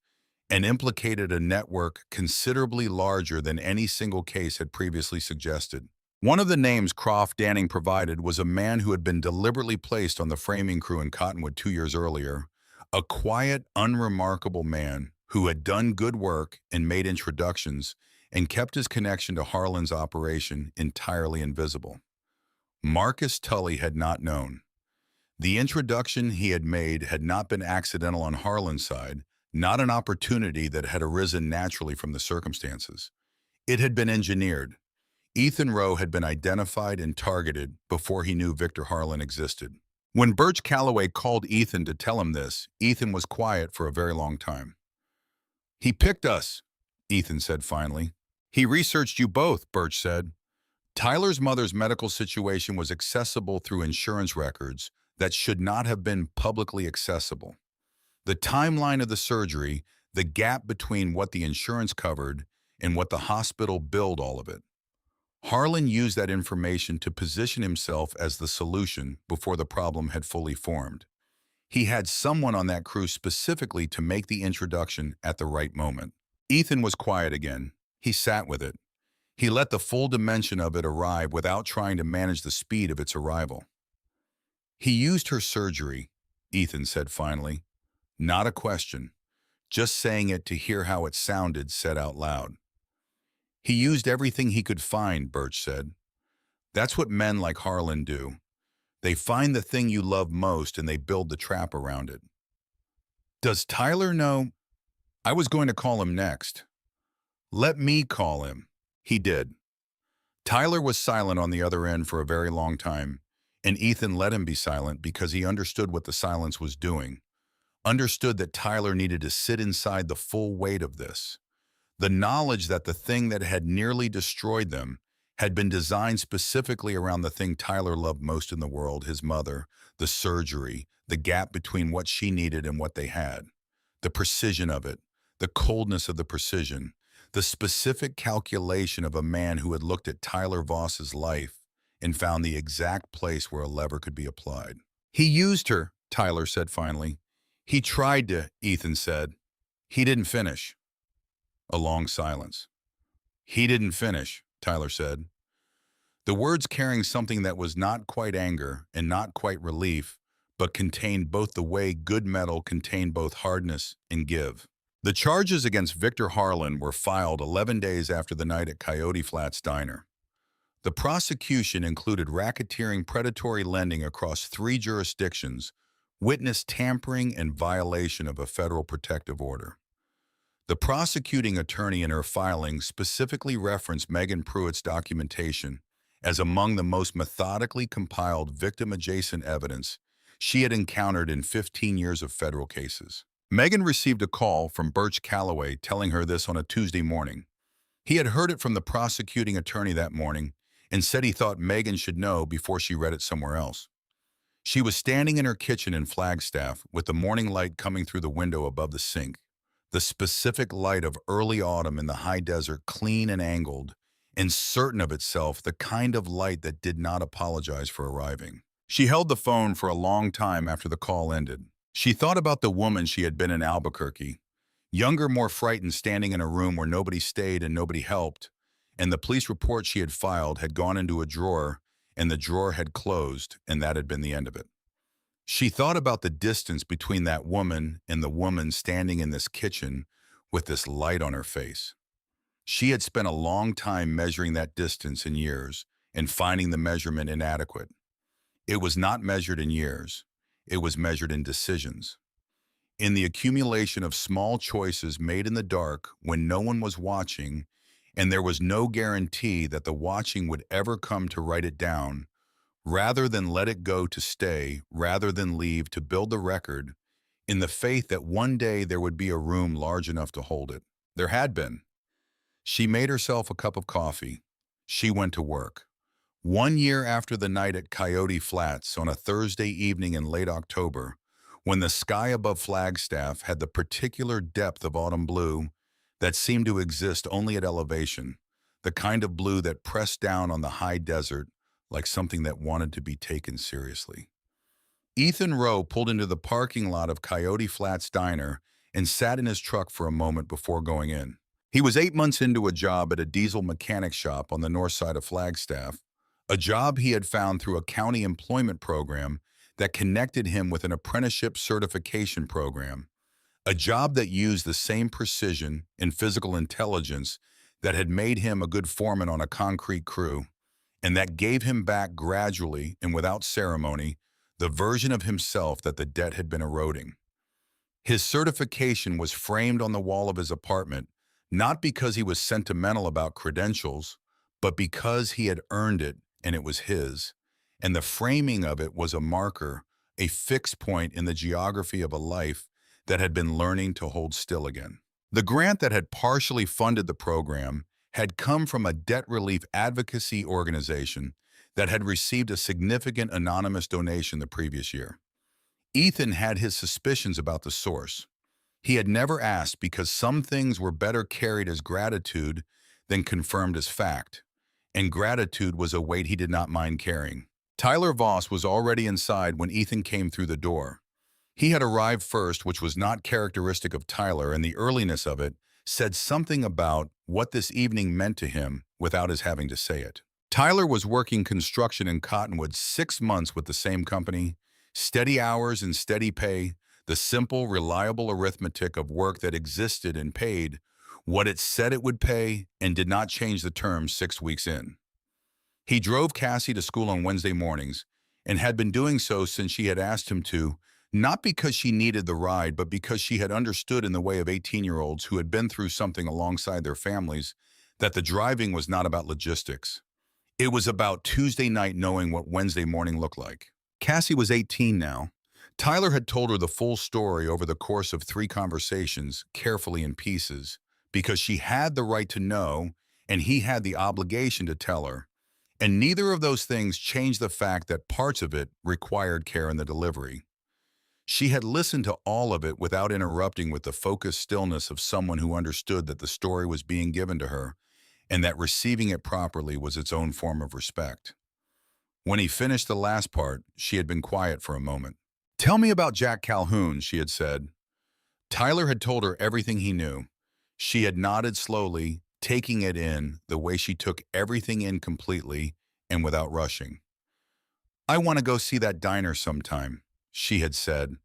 and implicated a network considerably larger than any single case had previously suggested. One of the names Croft Danning provided was a man who had been deliberately placed on the framing crew in Cottonwood 2 years earlier, a quiet, unremarkable man who had done good work and made introductions and kept his connection to Harlan's operation entirely invisible. Marcus Tully had not known. The introduction he had made had not been accidental on Harlan's side, not an opportunity that had arisen naturally from the circumstances. It had been engineered. Ethan Rowe had been identified and targeted before he knew Victor Harlan existed. When Birch Calloway called Ethan to tell him this, Ethan was quiet for a very long time. "He picked us," Ethan said finally. "He researched you both," Birch said. Tyler's mother's medical situation was accessible through insurance records that should not have been publicly accessible. The timeline of the surgery, the gap between what the insurance covered and what the hospital billed all of it. Harlan used that information to position himself as the solution before the problem had fully formed. He had someone on that crew specifically to make the introduction at the right moment. Ethan was quiet again. He sat with it. He let the full dimension of it arrive without trying to manage the speed of its arrival. "He used her surgery," Ethan said finally. Not a question, just saying it to hear how it sounded said out loud. "He used everything he could find," Birch said. "That's what men like Harlan do. They find the thing you love most and they build the trap around it." "Does Tyler know?" "I was going to call him next." "Let me call him." He did. Tyler was silent on the other end for a very long time, and Ethan let him be silent because he understood what the silence was doing, understood that Tyler needed to sit inside the full weight of this. The knowledge that the thing that had nearly destroyed them had been designed specifically around the thing Tyler loved most in the world, his mother, the surgery, the gap between what she needed and what they had, the precision of it, the coldness of the precision, the specific calculation of a man who had looked at Tyler Voss's life and found the exact place where a lever could be applied. "He used her," Tyler said finally. "He tried to," Ethan said. "He didn't finish." A long silence. "He didn't finish," Tyler said. The words carrying something that was not quite anger and not quite relief, but contained both the way good metal contained both hardness and give. The charges against Victor Harlan were filed 11 days after the night at Coyote Flats Diner. The prosecution included racketeering predatory lending across 3 jurisdictions, witness tampering, and violation of a federal protective order. The prosecuting attorney in her filing specifically referenced Megan Pruitt's documentation as among the most methodically compiled victim-adjacent evidence she had encountered in 15 years of federal cases. Megan received a call from Birch Calloway telling her this on a Tuesday morning. He had heard it from the prosecuting attorney that morning and said he thought Megan should know before she read it somewhere else. She was standing in her kitchen in Flagstaff with the morning light coming through the window above the sink, the specific light of early autumn in the high desert, clean and angled, and certain of itself, the kind of light that did not apologize for arriving. She held the phone for a long time after the call ended. She thought about the woman she had been in Albuquerque, younger, more frightened, standing in a room where nobody stayed and nobody helped, and the police report she had filed had gone into a drawer, and the drawer had closed, and that had been the end of it. She thought about the distance between that woman and the woman standing in this kitchen with this light on her face. She had spent a long time measuring that distance in years and finding the measurement inadequate. It was not measured in years. It was measured in decisions. In the accumulation of small choices made in the dark when no one was watching, and there was no guarantee that the watching would ever come to write it down, rather than let it go to stay, rather than leave to build the record, in the faith that one day there would be a room large enough to hold it. There had been. She made herself a cup of coffee. She went to work. 1 year after the night at Coyote Flats on a Thursday evening in late October, when the sky above Flagstaff had the particular depth of autumn blue that seemed to exist only at elevation, the kind of blue that pressed down on the high desert like something that wanted to be taken seriously. Ethan Rowe pulled into the parking lot of Coyote Flats Diner and sat in his truck for a moment before going in. He was 8 months into a job at a diesel mechanic shop on the north side of Flagstaff, a job he had found through a county employment program that connected him with an apprenticeship certification program, a job that used the same precision and physical intelligence that had made him a good foreman on a concrete crew, and that gave him back gradually and without ceremony the version of himself that the debt had been eroding. His certification was framed on the wall of his apartment, not because he was sentimental about credentials, but because he had earned it and it was his. And the framing of it was a marker, a fixed point in the geography of a life that had been learning to hold still again. The grant that had partially funded the program had come from a debt relief advocacy organization that had received a significant anonymous donation the previous year. Ethan had his suspicions about the source. He had never asked because some things were better carried as gratitude than confirmed as fact, and gratitude was a weight he did not mind carrying. Tyler Voss was already inside when Ethan came through the door. He had arrived first, which was not characteristic of Tyler, and the earliness of it said something about what this evening meant to him without his having to say it. Tyler was working construction in Cottonwood 6 months with the same company, steady hours and steady pay, the simple, reliable arithmetic of work that existed and paid what it said it would pay and did not change the terms 6 weeks in. He drove Cassie to school on Wednesday mornings and had been doing so since she had asked him to, not because she needed the ride, but because she had understood in the way of 18-year-olds who had been through something alongside their families that the driving was not about logistics. It was about Tuesday night knowing what Wednesday morning looked like. Cassie was 18 now. Tyler had told her the full story over the course of 3 conversations, carefully in pieces, because she had the right to know and he had the obligation to tell her. And neither of those things changed the fact that parts of it required care in the delivery. She had listened to all of it without interrupting, with the focused stillness of someone who understood that the story was being given to her and that receiving it properly was its own form of respect. When he finished the last part, she had been quiet for a moment. "Tell me about Jack Calhoun," she had said. Tyler had told her everything he knew. She had nodded slowly, taking it in the way she took everything in completely and without rushing. "I want to go see that diner sometime," she had said.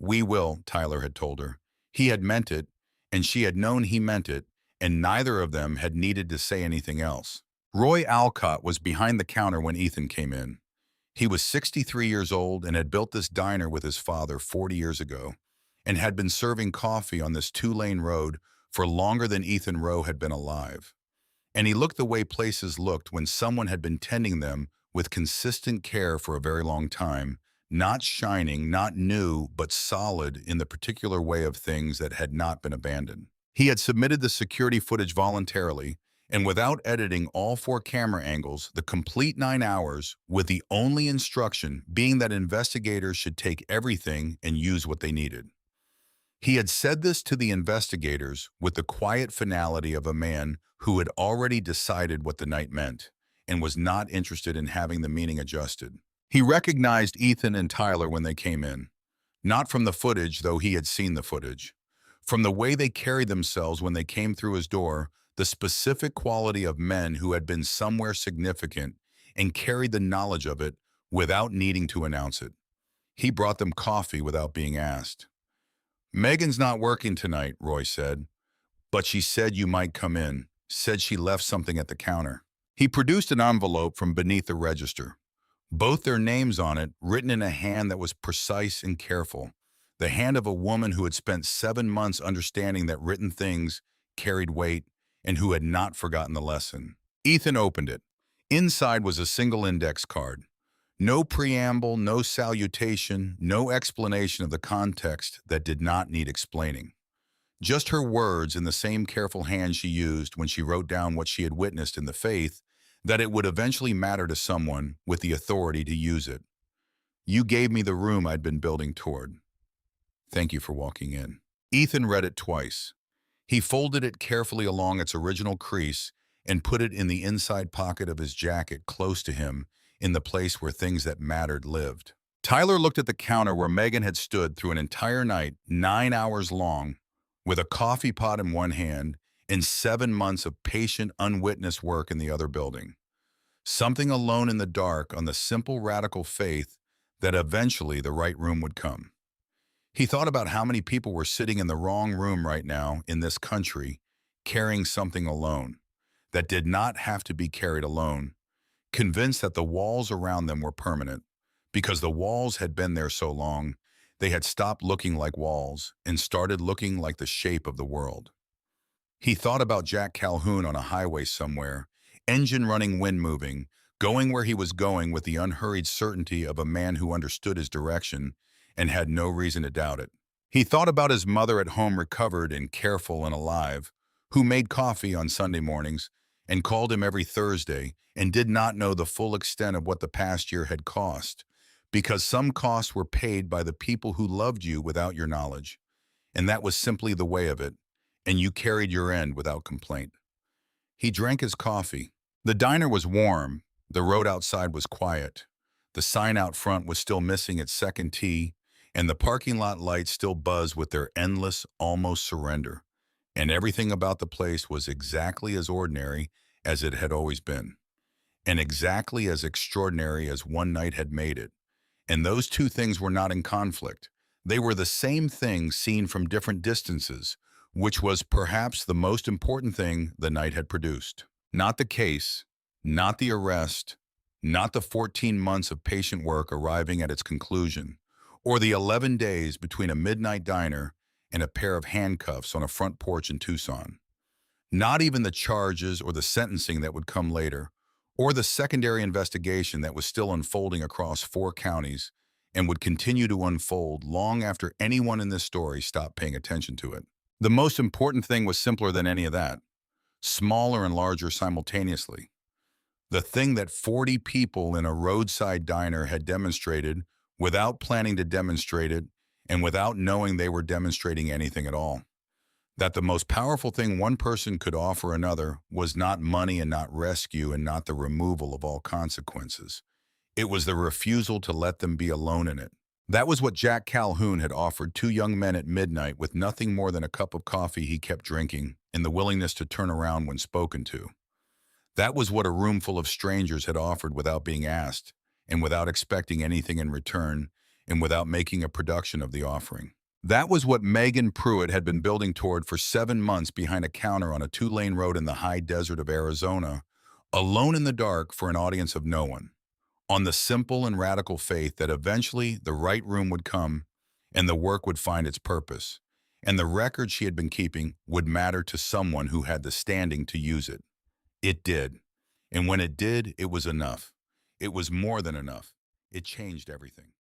"We will," Tyler had told her. He had meant it, and she had known he meant it, and neither of them had needed to say anything else. Roy Alcott was behind the counter when Ethan came in. He was 63 years old and had built this diner with his father 40 years ago, and had been serving coffee on this 2-lane road for longer than Ethan Rowe had been alive. And he looked the way places looked when someone had been tending them with consistent care for a very long time, not shining, not new, but solid in the particular way of things that had not been abandoned. He had submitted the security footage voluntarily, and without editing all 4 camera angles, the complete 9 hours, with the only instruction being that investigators should take everything and use what they needed. He had said this to the investigators with the quiet finality of a man who had already decided what the night meant and was not interested in having the meaning adjusted. He recognized Ethan and Tyler when they came in, not from the footage, though he had seen the footage. From the way they carried themselves when they came through his door, the specific quality of men who had been somewhere significant and carried the knowledge of it without needing to announce it. He brought them coffee without being asked. "Megan's not working tonight," Roy said, "but she said you might come in, said she left something at the counter." He produced an envelope from beneath the register, both their names on it written in a hand that was precise and careful, the hand of a woman who had spent 7 months understanding that written things carried weight and who had not forgotten the lesson. Ethan opened it. Inside was a single index card. No preamble, no salutation, no explanation of the context that did not need explaining. Just her words in the same careful hand she used when she wrote down what she had witnessed in the faith that it would eventually matter to someone with the authority to use it. You gave me the room I'd been building toward. Thank you for walking in. Ethan read it twice. He folded it carefully along its original crease and put it in the inside pocket of his jacket close to him in the place where things that mattered lived. Tyler looked at the counter where Megan had stood through an entire night, 9 hours long, with a coffee pot in one hand and 7 months of patient, unwitnessed work in the other building. Something alone in the dark on the simple radical faith that eventually the right room would come. He thought about how many people were sitting in the wrong room right now in this country, carrying something alone that did not have to be carried alone, convinced that the walls around them were permanent. Because the walls had been there so long, they had stopped looking like walls and started looking like the shape of the world. He thought about Jack Calhoun on a highway somewhere, engine running, wind moving, going where he was going with the unhurried certainty of a man who understood his direction and had no reason to doubt it. He thought about his mother at home, recovered and careful and alive, who made coffee on Sunday mornings and called him every Thursday and did not know the full extent of what the past year had cost, because some costs were paid by the people who loved you without your knowledge, and that was simply the way of it, and you carried your end without complaint. He drank his coffee. The diner was warm, the road outside was quiet, the sign out front was still missing its second tee, and the parking lot lights still buzzed with their endless, almost surrender. And everything about the place was exactly as ordinary as it had always been, and exactly as extraordinary as one night had made it. And those two things were not in conflict. They were the same thing seen from different distances, which was perhaps the most important thing the night had produced. Not the case, not the arrest, not the 14 months of patient work arriving at its conclusion, or the 11 days between a midnight diner and a pair of handcuffs on a front porch in Tucson. Not even the charges or the sentencing that would come later, or the secondary investigation that was still unfolding across 4 counties and would continue to unfold long after anyone in this story stopped paying attention to it. The most important thing was simpler than any of that, smaller and larger simultaneously. The thing that 40 people in a roadside diner had demonstrated without planning to demonstrate it and without knowing they were demonstrating anything at all. That the most powerful thing one person could offer another was not money and not rescue and not the removal of all consequences. It was the refusal to let them be alone in it. That was what Jack Calhoun had offered 2 young men at midnight with nothing more than a cup of coffee he kept drinking and the willingness to turn around when spoken to. That was what a room full of strangers had offered without being asked and without expecting anything in return and without making a production of the offering. That was what Megan Pruitt had been building toward for 7 months behind a counter on a 2-lane road in the high desert of Arizona, alone in the dark for an audience of no one, on the simple and radical faith that eventually the right room would come and the work would find its purpose, and the record she had been keeping would matter to someone who had the standing to use it. It did. And when it did, it was enough. It was more than enough. It changed everything.